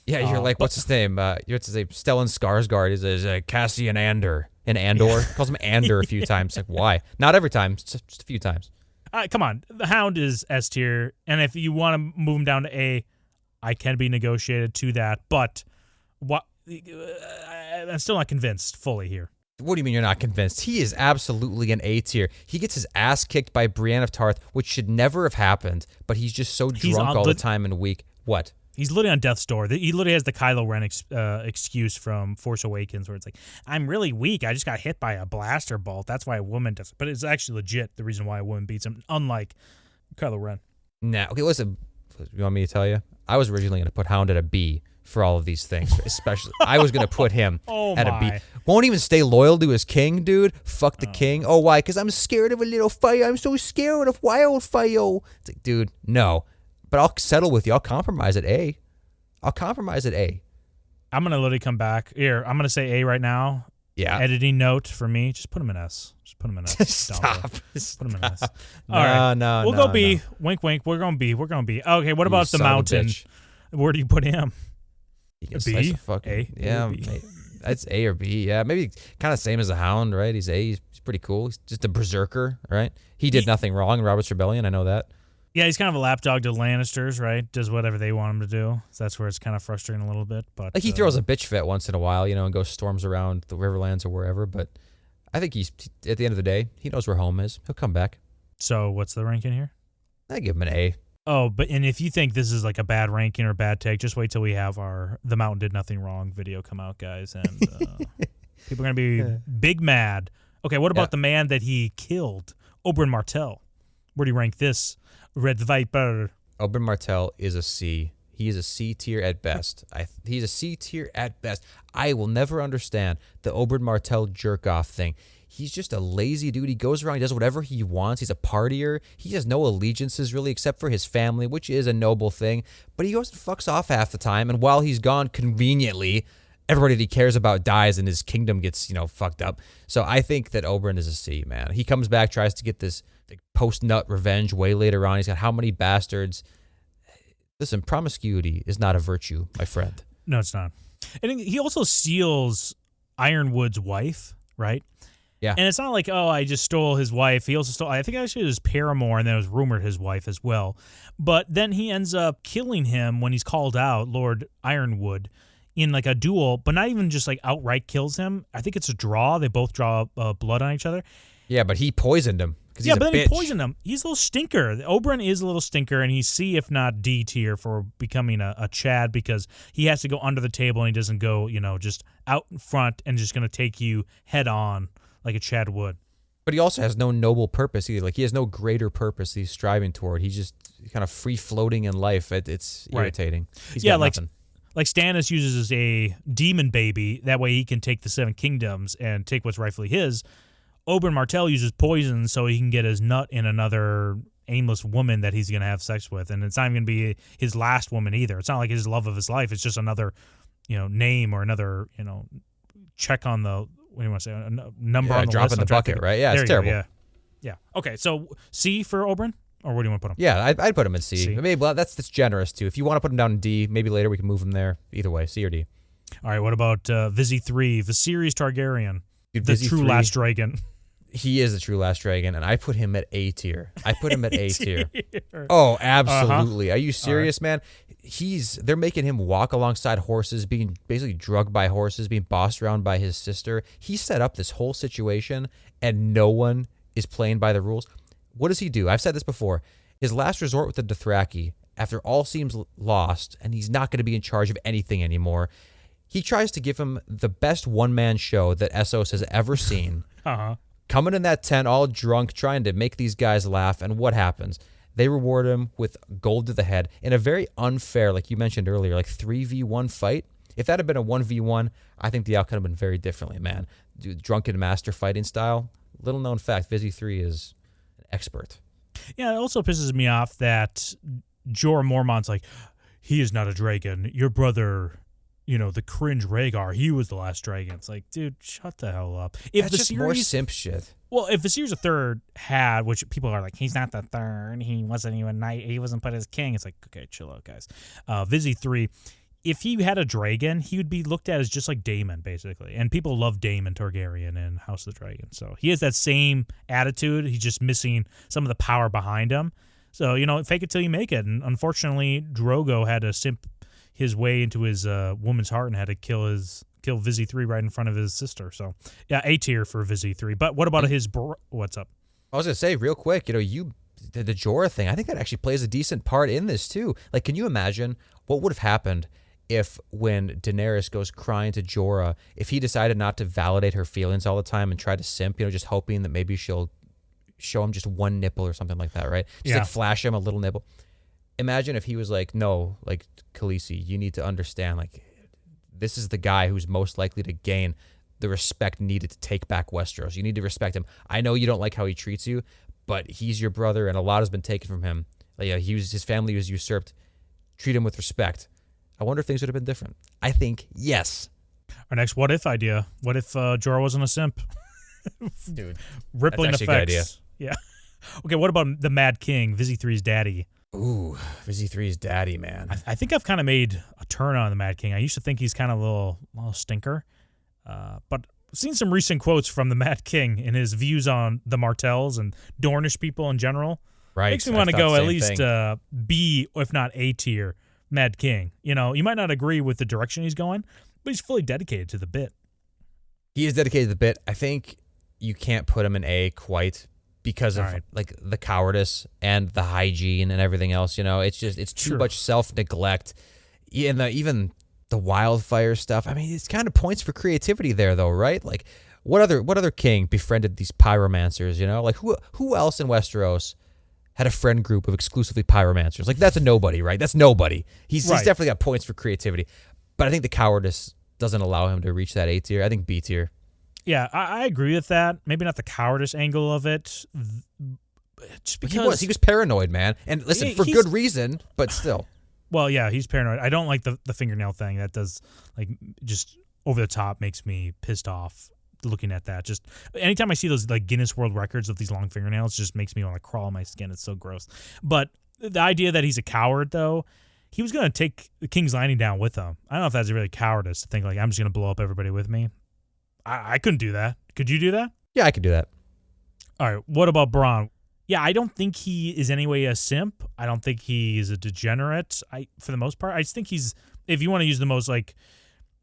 Yeah, you're like, what's his name? You have to say Stellan Skarsgård is Cassian Andor. And Andor. Calls him Andor a few times. Like, why? Not every time, just a few times. Come on, the Hound is S tier, and if you want to move him down to A, I can be negotiated to that. But what? I'm still not convinced fully here. What do you mean you're not convinced? He is absolutely an A tier. He gets his ass kicked by Brienne of Tarth, which should never have happened. But he's just so drunk all the time and weak. What? He's literally on death's door. He literally has the Kylo Ren excuse from Force Awakens, where it's like, I'm really weak. I just got hit by a blaster bolt. That's why a woman does it. But it's actually legit the reason why a woman beats him, unlike Kylo Ren. Nah, okay, listen. You want me to tell you? I was originally going to put Hound at a B for all of these things, especially. I was going to put him at a B. Won't even stay loyal to his king, dude. Fuck the king. Oh, why? Because I'm scared of a little fire. I'm so scared of wildfire. It's like, dude, no. But I'll settle with you. I'll compromise at A. I'm going to literally come back. Here, I'm going to say A right now. Yeah. Editing note for me. Just put him in S. Stop. Put him in S. All right. No. We'll go B. No. Wink, wink. We're going B. Okay, what about the mountain? Where do you put him? B? A? Yeah. That's A or B. Yeah. Maybe kind of same as the Hound, right? He's A. He's pretty cool. He's just a berserker, right? He did nothing wrong in Robert's Rebellion. I know that. Yeah, he's kind of a lapdog to Lannisters, right? Does whatever they want him to do. So that's where it's kind of frustrating a little bit. But like he throws a bitch fit once in a while, and goes storms around the Riverlands or wherever. But I think he's, at the end of the day, he knows where home is. He'll come back. So what's the ranking here? I give him an A. Oh, and if you think this is like a bad ranking or bad take, just wait till we have our The Mountain Did Nothing Wrong video come out, guys. And people are going to be big mad. Okay, what about the man that he killed, Oberyn Martell? Where do you rank this? Red Viper. Oberyn Martell is a C. He is a C tier at best. He's a C tier at best. I will never understand the Oberyn Martell jerk-off thing. He's just a lazy dude. He goes around, he does whatever he wants. He's a partier. He has no allegiances, really, except for his family, which is a noble thing. But he goes and fucks off half the time, and while he's gone, conveniently, everybody that he cares about dies, and his kingdom gets, fucked up. So I think that Oberyn is a C, man. He comes back, tries to get this post-nut revenge way later on. He's got how many bastards? Listen, promiscuity is not a virtue, my friend. No, it's not. And he also steals Ironwood's wife, right? Yeah. And it's not like, oh, I just stole his wife. He also stole, I think actually it was paramour, and then it was rumored his wife as well. But then he ends up killing him when he's called out, Lord Ironwood, in like a duel, but not even just like outright kills him. I think it's a draw. They both draw blood on each other. Yeah, but he poisoned him. Yeah, but then he poisoned him. He's a little stinker. Oberyn is a little stinker, and he's C, if not D tier, for becoming a Chad, because he has to go under the table, and he doesn't go, just out in front and just going to take you head on like a Chad would. But he also has no noble purpose either. Like, he has no greater purpose he's striving toward. He's just kind of free-floating in life. It's irritating. He's got nothing. Like Stannis uses a demon baby. That way he can take the Seven Kingdoms and take what's rightfully his. Oberyn Martell uses poison so he can get his nut in another aimless woman that he's going to have sex with. And it's not even going to be his last woman either. It's not like his love of his life. It's just another name or another, check on the, what do you want to say, number on the drop list. in the bucket, right? Yeah, it's terrible. Yeah. Okay, so C for Oberyn, or where do you want to put him? Yeah, I'd put him in C. C. Maybe that's generous too. If you want to put him down in D, maybe later we can move him there. Either way, C or D. All right, what about Vizzy 3, Viserys Targaryen, Dude, the Vizzy true 3, last dragon? He is the true last dragon, and I put him at A tier. I put him at A tier. Oh, absolutely. Are you serious, man? They're making him walk alongside horses, being basically drugged by horses, being bossed around by his sister. He set up this whole situation, and no one is playing by the rules. What does he do? I've said this before. His last resort with the Dothraki, after all seems lost, and he's not going to be in charge of anything anymore, he tries to give him the best one-man show that Essos has ever seen. Coming in that tent all drunk, trying to make these guys laugh, and what happens? They reward him with gold to the head in a very unfair, like you mentioned earlier, like 3v1 fight. If that had been a 1v1, I think the outcome would have been very differently, man. Dude, drunken master fighting style. Little known fact, Vizzy 3 is an expert. Yeah, it also pisses me off that Jeor Mormont's like, he is not a dragon. Your brother, the cringe Rhaegar, he was the last dragon. It's like, dude, shut the hell up. That's just more simp shit. Well, if Viserys III had, which people are like, he's not the third, he wasn't even knight, he wasn't put as king. It's like, okay, chill out, guys. Vizzy 3, if he had a dragon, he would be looked at as just like Daemon, basically. And people love Daemon Targaryen in House of the Dragon. So he has that same attitude. He's just missing some of the power behind him. So, fake it till you make it. And unfortunately, Drogo had to simp his way into his woman's heart and had to kill Vizzy 3 right in front of his sister. So, yeah, A tier for Vizzy 3. But what about what's up? I was going to say, real quick, the Jorah thing, I think that actually plays a decent part in this, too. Like, can you imagine what would have happened if when Daenerys goes crying to Jorah, if he decided not to validate her feelings all the time and try to simp, just hoping that maybe she'll show him just one nipple or something like that, right? Just like flash him a little nipple. Imagine if he was like, no, like, Khaleesi, you need to understand, like, this is the guy who's most likely to gain the respect needed to take back Westeros. You need to respect him. I know you don't like how he treats you, but he's your brother, and a lot has been taken from him. Like, his family was usurped. Treat him with respect. I wonder if things would have been different. I think yes. Our next what if idea. What if Jorah wasn't a simp? Dude. Rippling that's effects. A good idea. Yeah. Okay, what about the Mad King, Vizzy 3's daddy? Ooh, Vizzy 3's daddy, man. I think I've kind of made a turn on the Mad King. I used to think he's kind of a little stinker. But I've seen some recent quotes from the Mad King in his views on the Martells and Dornish people in general. Right. Makes me want to go at least B, if not A tier, Mad King. You might not agree with the direction he's going, but he's fully dedicated to the bit. He is dedicated to the bit. I think you can't put him in A quite because of like the cowardice and the hygiene and everything else. It's too much self-neglect. And even the wildfire stuff. I mean, it's kind of points for creativity there, though, right? Like, what other king befriended these pyromancers? Like who else in Westeros had a friend group of exclusively pyromancers? Like, that's a nobody, right? That's nobody. He's definitely got points for creativity, but I think the cowardice doesn't allow him to reach that A tier. I think B tier. Yeah, I agree with that. Maybe not the cowardice angle of it. Just because he was paranoid, man. And listen, for good reason, but still. Well, yeah, he's paranoid. I don't like the fingernail thing. That does, like, just over the top makes me pissed off looking at that. Just anytime I see those, like, Guinness World Records of these long fingernails, just makes me want to crawl on my skin. It's so gross. But the idea that he's a coward, though, he was going to take the King's Landing down with him. I don't know if that's really cowardice to think, like, I'm just going to blow up everybody with me. I couldn't do that. Could you do that? Yeah, I could do that. All right, what about Bronn? Yeah, I don't think he is anyway a simp. I don't think he is a degenerate. For the most part, I just think he's, if you want to use the most, like,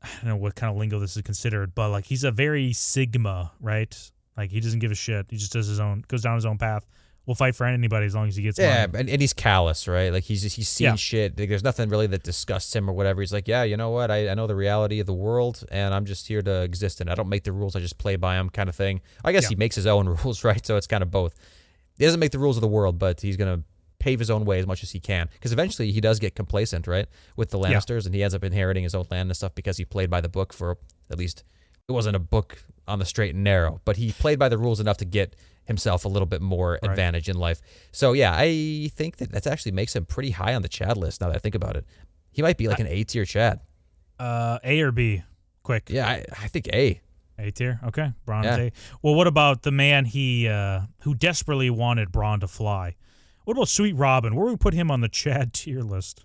I don't know what kind of lingo this is considered, but like he's a very Sigma, right? Like he doesn't give a shit. He just does goes down his own path. Will fight for anybody as long as he gets money. And he's callous, right? Like he's seen shit. Like, there's nothing really that disgusts him or whatever. He's like, yeah, you know what? I know the reality of the world, and I'm just here to exist in it. I don't make the rules. I just play by them, kind of thing. I guess he makes his own rules, right? So it's kind of both. He doesn't make the rules of the world, but he's going to pave his own way as much as he can. Because eventually he does get complacent, right, with the Lannisters, and he ends up inheriting his own land and stuff because he played by the book for, at least, it wasn't a book on the straight and narrow, but he played by the rules enough to get himself a little bit more advantage in life. So, yeah, I think that actually makes him pretty high on the Chad list now that I think about it. He might be like an A-tier Chad. A or B? Quick. Yeah, I think A. A tier. Okay, Bronn is Yeah. A. Well, what about the man who desperately wanted Bronn to fly? What about Sweet Robin? Where would we put him on the Chad tier list?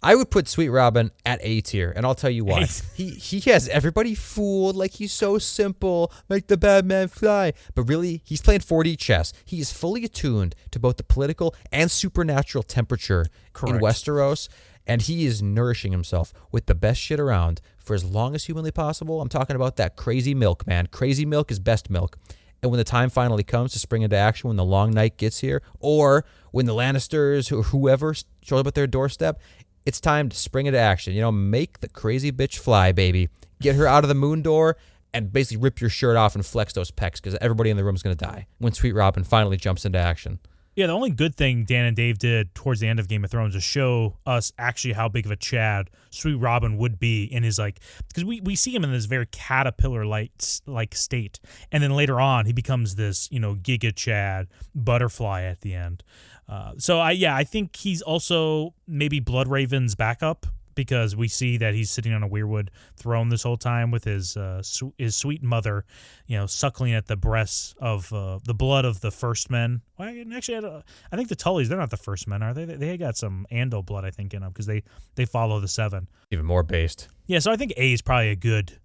I would put Sweet Robin at A tier, and I'll tell you why. He has everybody fooled, like he's so simple, make the bad man fly. But really, he's playing 4D chess. He is fully attuned to both the political and supernatural temperature in Westeros, and he is nourishing himself with the best shit around for as long as humanly possible. I'm talking about that crazy milk, man. Crazy milk is best milk. And when the time finally comes to spring into action, when the long night gets here, or when the Lannisters or whoever shows up at their doorstep, it's time to spring into action. You know, make the crazy bitch fly, baby. Get her out of the moon door and basically rip your shirt off and flex those pecs because everybody in the room is going to die when Sweet Robin finally jumps into action. Yeah, the only good thing Dan and Dave did towards the end of Game of Thrones is show us actually how big of a Chad Sweet Robin would be in his, like, because we see him in this very caterpillar-like state. And then later on, he becomes this, Giga Chad butterfly at the end. I think he's also maybe Bloodraven's backup because we see that he's sitting on a weirwood throne this whole time with his sweet mother, suckling at the breasts of the blood of the first men. Well, actually, I think the Tullys, they're not the first men, are they? They got some Andal blood, I think, in them because they follow the seven. Even more based. Yeah, so I think A is probably a good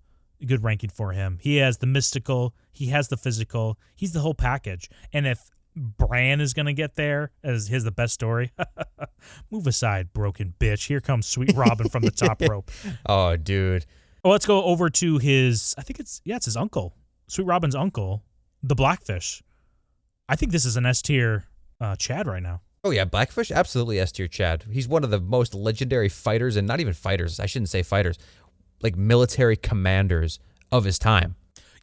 ranking for him. He has the mystical, he has the physical, he's the whole package. And if Bran is going to get there as the best story, move aside, broken bitch. Here comes Sweet Robin from the top rope. Oh, dude. Well, let's go over to his, I think it's his uncle, Sweet Robin's uncle, the Blackfish. I think this is an S tier Chad right now. Oh, yeah, Blackfish, absolutely S tier Chad. He's one of the most legendary fighters, and not even fighters, I shouldn't say fighters, like military commanders of his time.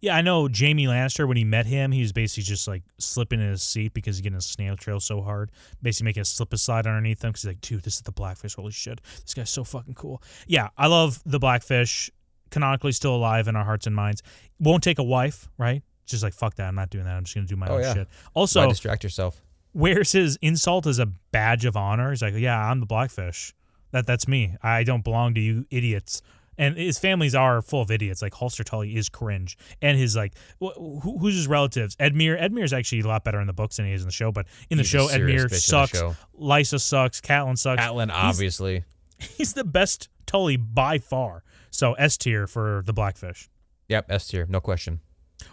Yeah, I know Jaime Lannister, when he met him, he was basically just like slipping in his seat because he's getting a snail trail so hard. Basically making a slip aside underneath him because he's like, dude, this is the Blackfish. Holy shit. This guy's so fucking cool. Yeah, I love the Blackfish. Canonically still alive in our hearts and minds. Won't take a wife, right? Just like, fuck that. I'm not doing that. I'm just going to do my own shit. Also, why distract yourself? Wears his insult as a badge of honor. He's like, yeah, I'm the Blackfish. That's me. I don't belong to you idiots. And his families are full of idiots. Like, Hound Tully is cringe. And his, like, who's his relatives? Edmure. Edmure's actually a lot better in the books than he is in the show. But in the show, Edmure sucks. Lysa sucks. Catelyn sucks. Catelyn, obviously. He's the best Tully by far. So, S tier for the Blackfish. Yep, S tier. No question.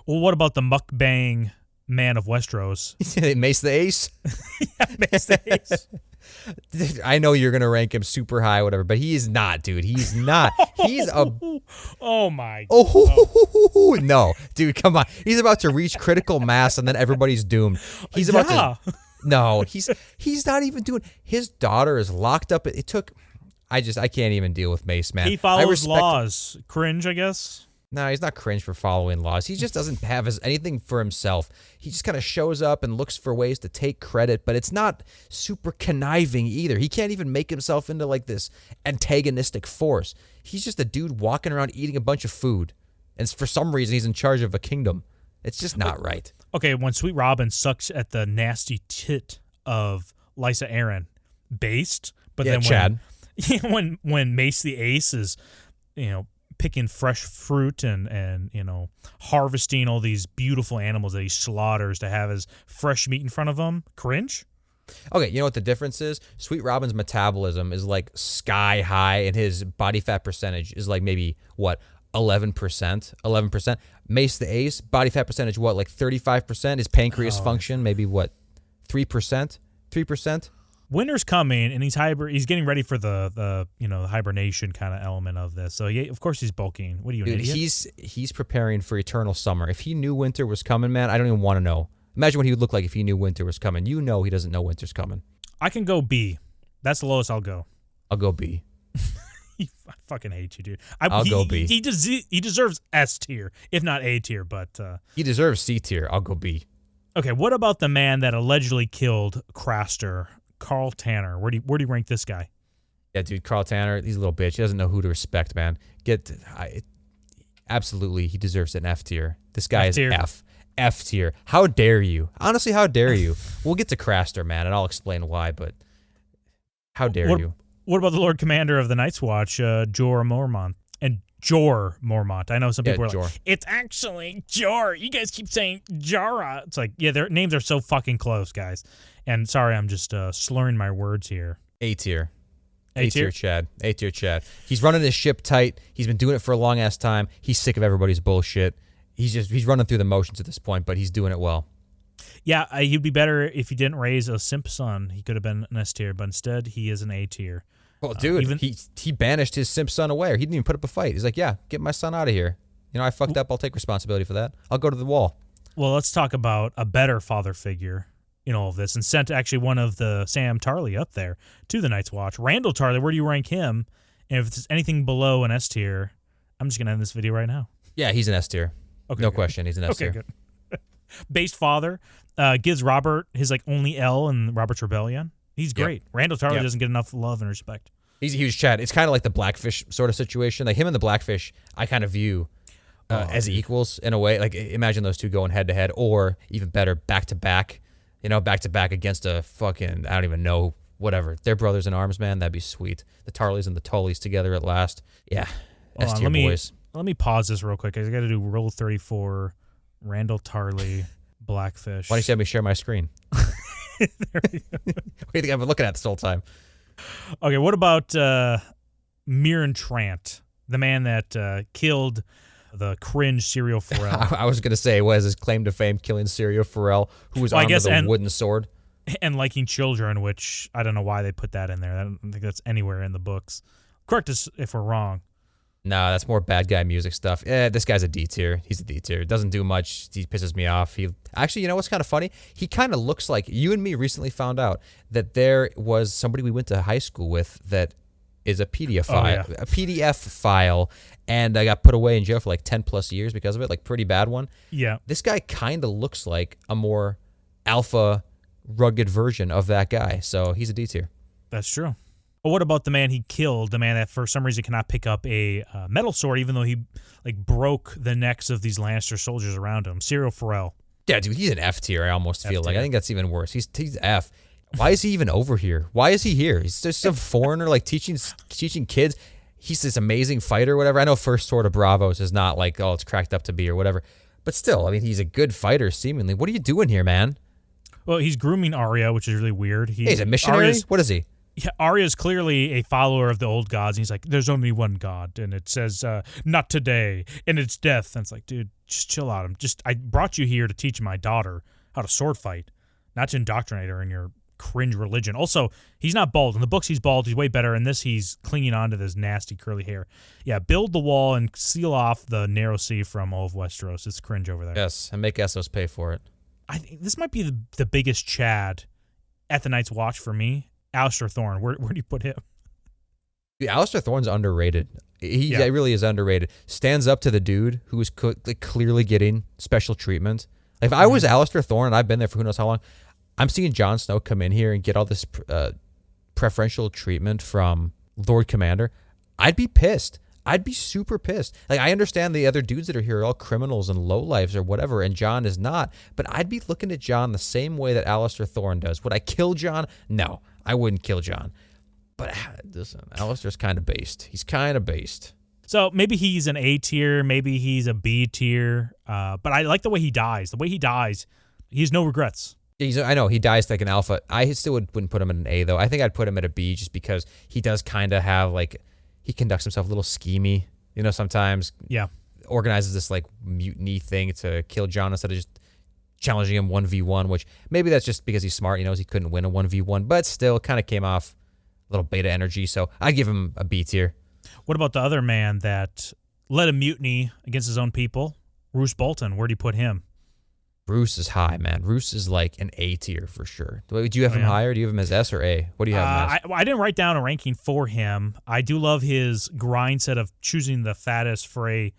Well, what about the mukbang man of Westeros? Mace the Ace? Yeah, Mace the Ace. I know you're going to rank him super high, whatever, but he is not, dude. He's not. He's a... Oh, my God. Oh, no. Dude, come on. He's about to reach critical mass, and then everybody's doomed. He's about to... No, he's not even doing... His daughter is locked up. It took... I can't even deal with Mace, man. He follows laws. Cringe, I guess. No, he's not cringe for following laws. He just doesn't have anything for himself. He just kind of shows up and looks for ways to take credit, but it's not super conniving either. He can't even make himself into like this antagonistic force. He's just a dude walking around eating a bunch of food, and for some reason he's in charge of a kingdom. It's just not right. Okay, when Sweet Robin sucks at the nasty tit of Lysa Arryn, based, but then Chad. When Mace the Ace is, picking fresh fruit and harvesting all these beautiful animals that he slaughters to have as fresh meat in front of him. Cringe? Okay, you know what the difference is? Sweet Robin's metabolism is like sky high, and his body fat percentage is like maybe, 11%? 11%. Mace the Ace, body fat percentage, like 35%? His pancreas function, maybe 3%? 3%? Winter's coming, and he's getting ready for the hibernation kind of element of this. So of course he's bulking. What are you, an idiot? He's preparing for eternal summer. If he knew winter was coming, man, I don't even want to know. Imagine what he would look like if he knew winter was coming. He doesn't know winter's coming. I can go B. That's the lowest I'll go. I'll go B. I fucking hate you, dude. I'll go B. He deserves S tier, if not A tier, but he deserves C tier. I'll go B. Okay, what about the man that allegedly killed Craster? Carl Tanner. Where do you rank this guy? Yeah, dude, Carl Tanner, he's a little bitch. He doesn't know who to respect, man. Absolutely, he deserves an F tier. This guy is F. F tier. How dare you? Honestly, how dare you? We'll get to Craster, man, and I'll explain why, but how dare you? What about the Lord Commander of the Night's Watch, Jeor Mormont? And Jeor Mormont. I know some people are Jeor. like, it's actually Jeor. You guys keep saying Jorah. It's like, yeah, their names are so fucking close, guys. And sorry, I'm just slurring my words here. A tier. A tier? Chad. A tier Chad. He's running his ship tight. He's been doing it for a long ass time. He's sick of everybody's bullshit. He's running through the motions at this point, but he's doing it well. Yeah, he'd be better if he didn't raise a simp son. He could have been an S tier, but instead he is an A tier. Well, dude, he banished his simp son away. Or he didn't even put up a fight. He's like, yeah, get my son out of here. You know, I fucked up. I'll take responsibility for that. I'll go to the wall. Well, let's talk about a better father figure in all of this, and sent actually one of the Sam Tarly up there to the Night's Watch. Randall Tarly, where do you rank him? And if it's anything below an S tier, I'm just going to end this video right now. Yeah, he's an S tier. Okay, no good. question. He's an S tier. Okay, good. Based father gives Robert his like only L in Robert's Rebellion. He's great. Yep. Randall Tarly doesn't get enough love and respect. He's a huge Chad. It's kind of like the Blackfish sort of situation. Like him and the Blackfish, I kind of view as equals in a way. Like imagine those two going head to head, or even better, back to back. You know, back to back against a fucking, I don't even know, whatever. They're brothers in arms, man. That'd be sweet. The Tarlys and the Tullys together at last. Yeah. S tier boys. Let me pause this real quick. I got to do Rule 34, Randall Tarly, Blackfish. Why don't you have me share my screen? There we go. What do you think I've been looking at this whole time? Okay, what about Meryn Trant, the man that killed the cringe Syrio Forel? I was going to say, what is his claim to fame, killing Syrio Forel, who was armed with a wooden sword? And liking children, which I don't know why they put that in there. I don't think that's anywhere in the books. Correct us if we're wrong. Nah, that's more bad guy music stuff. This guy's a D tier. He's a D tier. Doesn't do much. He pisses me off. Actually, you know what's kind of funny? He kind of looks like, you and me recently found out that there was somebody we went to high school with that is a PDF file, a PDF file, and I got put away in jail for like 10 plus years because of it, like pretty bad one. Yeah. This guy kind of looks like a more alpha, rugged version of that guy. So he's a D tier. That's true. But what about the man he killed, the man that for some reason cannot pick up a metal sword, even though he like broke the necks of these Lannister soldiers around him? Syrio Forel. Yeah, dude, he's an F tier. I almost feel like. I think that's even worse. He's F. Why is he even over here? Why is he here? He's just some foreigner like teaching kids. He's this amazing fighter or whatever. I know First Sword of Bravos is not like, oh, it's cracked up to be or whatever. But still, I mean, he's a good fighter seemingly. What are you doing here, man? Well, he's grooming Arya, which is really weird. He's a missionary? What is he? Yeah, Arya's clearly a follower of the old gods. And he's like, there's only one god, and it says, not today, and it's death. And it's like, dude, just chill out. I brought you here to teach my daughter how to sword fight, not to indoctrinate her in your cringe religion. Also, he's not bald. In the books, he's bald. He's way better. In this, he's clinging on to this nasty curly hair. Yeah, build the wall and seal off the narrow sea from all of Westeros. It's cringe over there. Yes, and make Essos pay for it. I think this might be the biggest Chad at the Night's Watch for me. Alliser Thorne, where do you put him? Dude, Alliser Thorne's underrated. He really is underrated. Stands up to the dude who is clearly getting special treatment. Like, if I was Alliser Thorne, and I've been there for who knows how long, I'm seeing Jon Snow come in here and get all this preferential treatment from Lord Commander. I'd be pissed. I'd be super pissed. Like, I understand the other dudes that are here are all criminals and lowlifes or whatever, and Jon is not. But I'd be looking at Jon the same way that Alliser Thorne does. Would I kill Jon? No, I wouldn't kill Jon. But listen, Alliser's kind of based. He's kind of based. So maybe he's an A tier, maybe he's a B tier. But I like the way he dies. The way he dies, he has no regrets. I know, he dies like an alpha. I still wouldn't put him in an A, though. I think I'd put him at a B just because he does kind of have, like, he conducts himself a little schemy, you know, sometimes. Yeah. Organizes this, like, mutiny thing to kill Jon instead of just challenging him 1v1, which maybe that's just because he's smart. He knows he couldn't win a 1v1, but still kind of came off a little beta energy. So I give him a B tier. What about the other man that led a mutiny against his own people? Roose Bolton. Where do you put him? Roose is high, man. Roose is like an A tier for sure. Do you have him higher? Do you have him as S or A? What do you have him as? I didn't write down a ranking for him. I do love his grind set of choosing the fattest Frey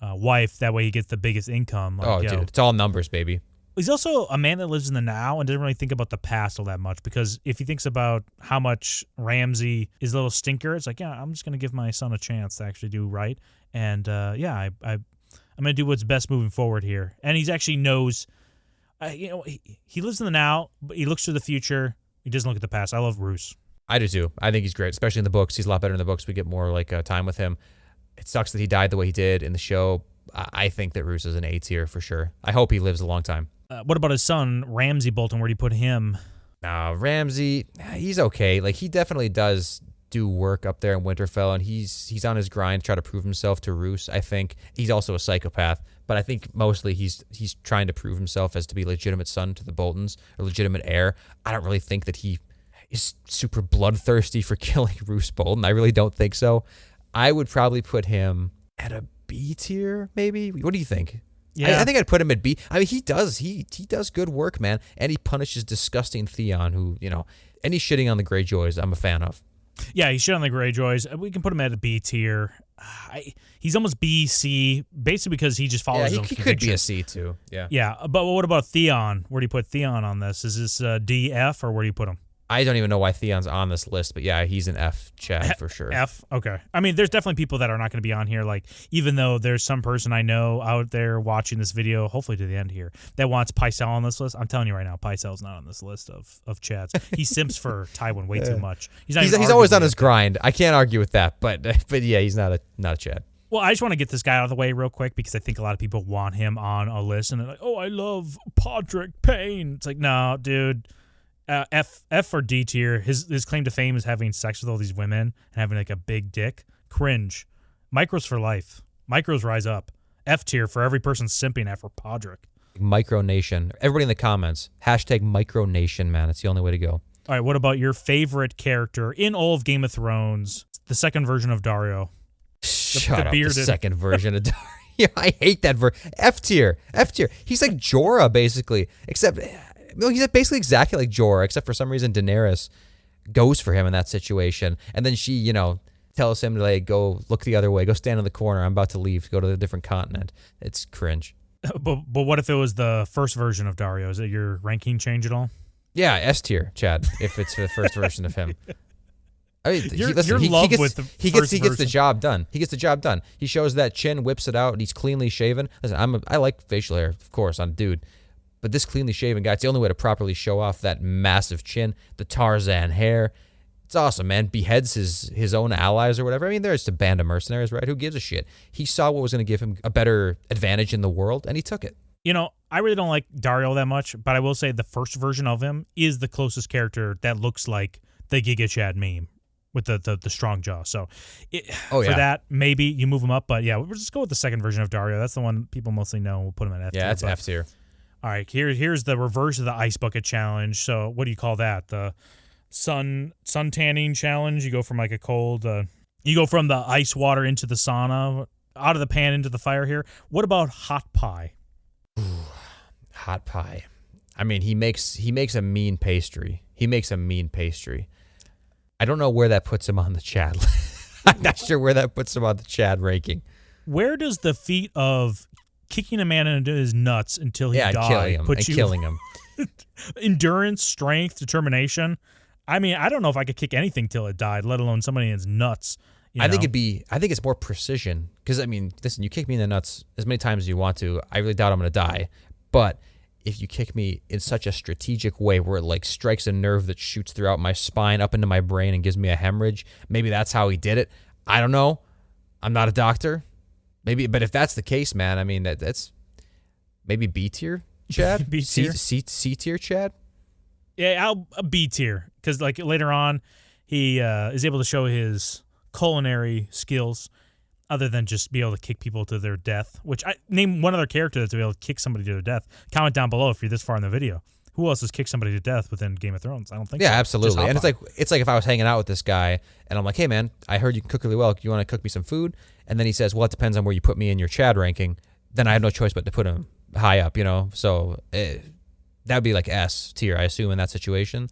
wife. That way he gets the biggest income. Like, dude, it's all numbers, baby. He's also a man that lives in the now and doesn't really think about the past all that much, because if he thinks about how much Ramsay is a little stinker, it's like, yeah, I'm just going to give my son a chance to actually do right. And I'm going to do what's best moving forward here. And he actually knows, he lives in the now, but he looks to the future. He doesn't look at the past. I love Roose. I do too. I think he's great, especially in the books. He's a lot better in the books. We get more like time with him. It sucks that he died the way he did in the show. I think that Roose is an A tier for sure. I hope he lives a long time. What about his son, Ramsay Bolton? Where do you put him? Ramsay, he's okay. Like, he definitely does do work up there in Winterfell, and he's on his grind to try to prove himself to Roose. I think he's also a psychopath, but I think mostly he's trying to prove himself as to be a legitimate son to the Boltons, or legitimate heir. I don't really think that he is super bloodthirsty for killing Roose Bolton. I really don't think so. I would probably put him at a B tier, maybe. What do you think? Yeah, I think I'd put him at B. I mean, he does good work, man, and he punishes disgusting Theon, who, any shitting on the Greyjoys, I'm a fan of. Yeah, he's shit on the Greyjoys. We can put him at a B tier. He's almost B, C, basically because he just follows his own he conviction. could be a C too. Yeah. Yeah, but what about Theon? Where do you put Theon on this? Is this D, F, or where do you put him? I don't even know why Theon's on this list, but yeah, he's an F, Chad, for sure. F? Okay. I mean, there's definitely people that are not going to be on here. Like, even though there's some person I know out there watching this video, hopefully to the end here, that wants Pycelle on this list. I'm telling you right now, Pycelle's not on this list of Chad's. He simps for Tywin way too much. He's always on his grind. I can't argue with that, but yeah, he's not a Chad. Well, I just want to get this guy out of the way real quick because I think a lot of people want him on a list, and they're like, oh, I love Podrick Payne. It's like, no, dude. F or D tier. His claim to fame is having sex with all these women and having like a big dick. Cringe. Micros for life. Micros rise up. F tier for every person simping after Podrick. Micronation. Everybody in the comments. #Micronation, man. It's the only way to go. All right, what about your favorite character in all of Game of Thrones? The second version of Dario. Shut up, the second version of Dario. I hate that F tier. He's like Jorah, basically, except... No, he's basically exactly like Jorah, except for some reason Daenerys goes for him in that situation. And then she, tells him to like, go look the other way, go stand in the corner. I'm about to leave, go to a different continent. It's cringe. But what if it was the first version of Dario? Is it your ranking change at all? Yeah, S tier, Chad, if it's the first version of him. I mean, he gets the job done. He gets the job done. He shows that chin, whips it out, and he's cleanly shaven. Listen, I like facial hair, of course, on a dude. But this cleanly shaven guy, it's the only way to properly show off that massive chin, the Tarzan hair. It's awesome, man. Beheads his own allies or whatever. I mean, they're just a band of mercenaries, right? Who gives a shit? He saw what was going to give him a better advantage in the world, and he took it. I really don't like Dario that much, but I will say the first version of him is the closest character that looks like the Giga Chad meme with the strong jaw. So for that, maybe you move him up. But yeah, we'll just go with the second version of Dario. That's the one people mostly know. We'll put him at F tier. Yeah, that's F tier. All right, here's the reverse of the ice bucket challenge. So what do you call that? The sun tanning challenge. You go from like a cold, you go from the ice water into the sauna, out of the pan into the fire here. What about hot pie? Ooh, hot pie. I mean, he makes a mean pastry. I don't know where that puts him on the Chad. I'm not sure where that puts him on the Chad ranking. Where does the feat of kicking a man into his nuts until he dies, killing him. Endurance, strength, determination. I mean, I don't know if I could kick anything till it died, let alone somebody in his nuts. I think it's more precision. Because, I mean, listen, you kick me in the nuts as many times as you want to. I really doubt I'm going to die. But if you kick me in such a strategic way where it like strikes a nerve that shoots throughout my spine up into my brain and gives me a hemorrhage, maybe that's how he did it. I don't know. I'm not a doctor. Maybe, but if that's the case, man, I mean, that's maybe B tier, Chad? B tier? C tier, Chad? Yeah, I'll B tier. Because like later on, he is able to show his culinary skills other than just be able to kick people to their death. Which, name one other character that's able to kick somebody to their death. Comment down below if you're this far in the video. Who else has kicked somebody to death within Game of Thrones? I don't think so. Yeah, absolutely. And it's like if I was hanging out with this guy and I'm like, hey, man, I heard you can cook really well. You want to cook me some food? And then he says, well, it depends on where you put me in your Chad ranking. Then I have no choice but to put him high up, So that would be like S tier, I assume, in that situation.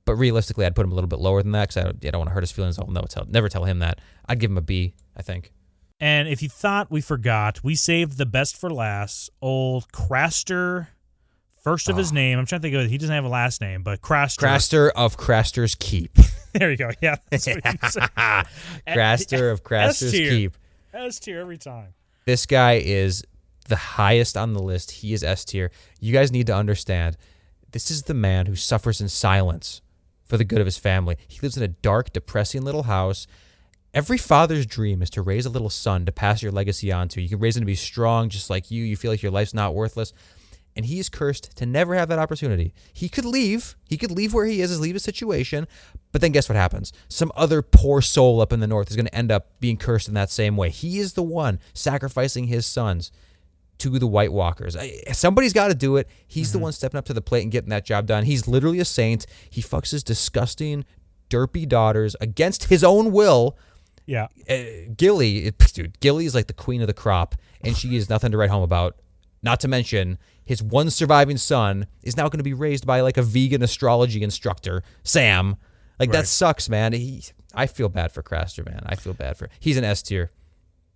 But realistically, I'd put him a little bit lower than that because I don't want to hurt his feelings. I'll never tell him that. I'd give him a B, I think. And if you thought we forgot, we saved the best for last. Old Craster, first of his name. I'm trying to think of it. He doesn't have a last name, but Craster. Craster of Craster's Keep. There you go. Yeah, that's what you said. Craster of Craster's Keep. S tier every time. This guy is the highest on the list. He is S tier. You guys need to understand, this is the man who suffers in silence for the good of his family. He lives in a dark, depressing little house, Every father's dream is to raise a little son to pass your legacy on to. You can raise him to be strong just like you. You feel like your life's not worthless. And he is cursed to never have that opportunity. He could leave. He could leave where he is leave his situation. But then guess what happens? Some other poor soul up in the north is going to end up being cursed in that same way. He is the one sacrificing his sons to the White Walkers. Somebody's got to do it. He's the one stepping up to the plate and getting that job done. He's literally a saint. He fucks his disgusting, derpy daughters against his own will. Yeah. Gilly is like the queen of the crop, and she is nothing to write home about. Not to mention, his one surviving son is now going to be raised by like a vegan astrology instructor, Sam. Like, that sucks, man. I feel bad for Craster, man. I feel bad for he's an S tier.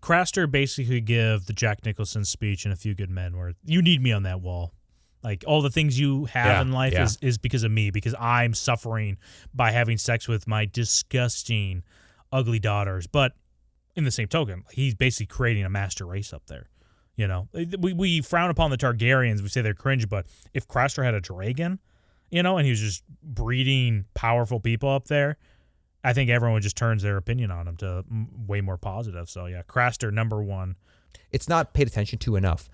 Craster basically give the Jack Nicholson speech in A Few Good Men where you need me on that wall. Like, all the things you have in life is because of me, because I'm suffering by having sex with my disgusting, ugly daughters. But in the same token, he's basically creating a master race up there. You know, we frown upon the Targaryens. We say they're cringe, but if Craster had a dragon, you know, and he was just breeding powerful people up there, I think everyone just turns their opinion on him to way more positive. So, yeah, Craster, number one. It's not paid attention to enough.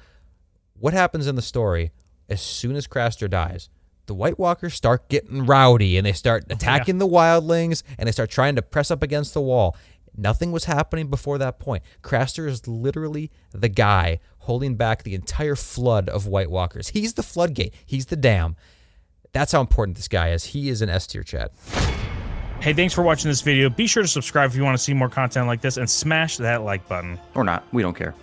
What happens in the story as soon as Craster dies? The White Walkers start getting rowdy, and they start attacking the wildlings, and they start trying to press up against the wall. Nothing was happening before that point. Craster is literally the guy holding back the entire flood of White Walkers. He's the floodgate. He's the dam. That's how important this guy is. He is an S tier, Chad. Hey, thanks for watching this video. Be sure to subscribe if you want to see more content like this, and smash that like button. Or not, we don't care.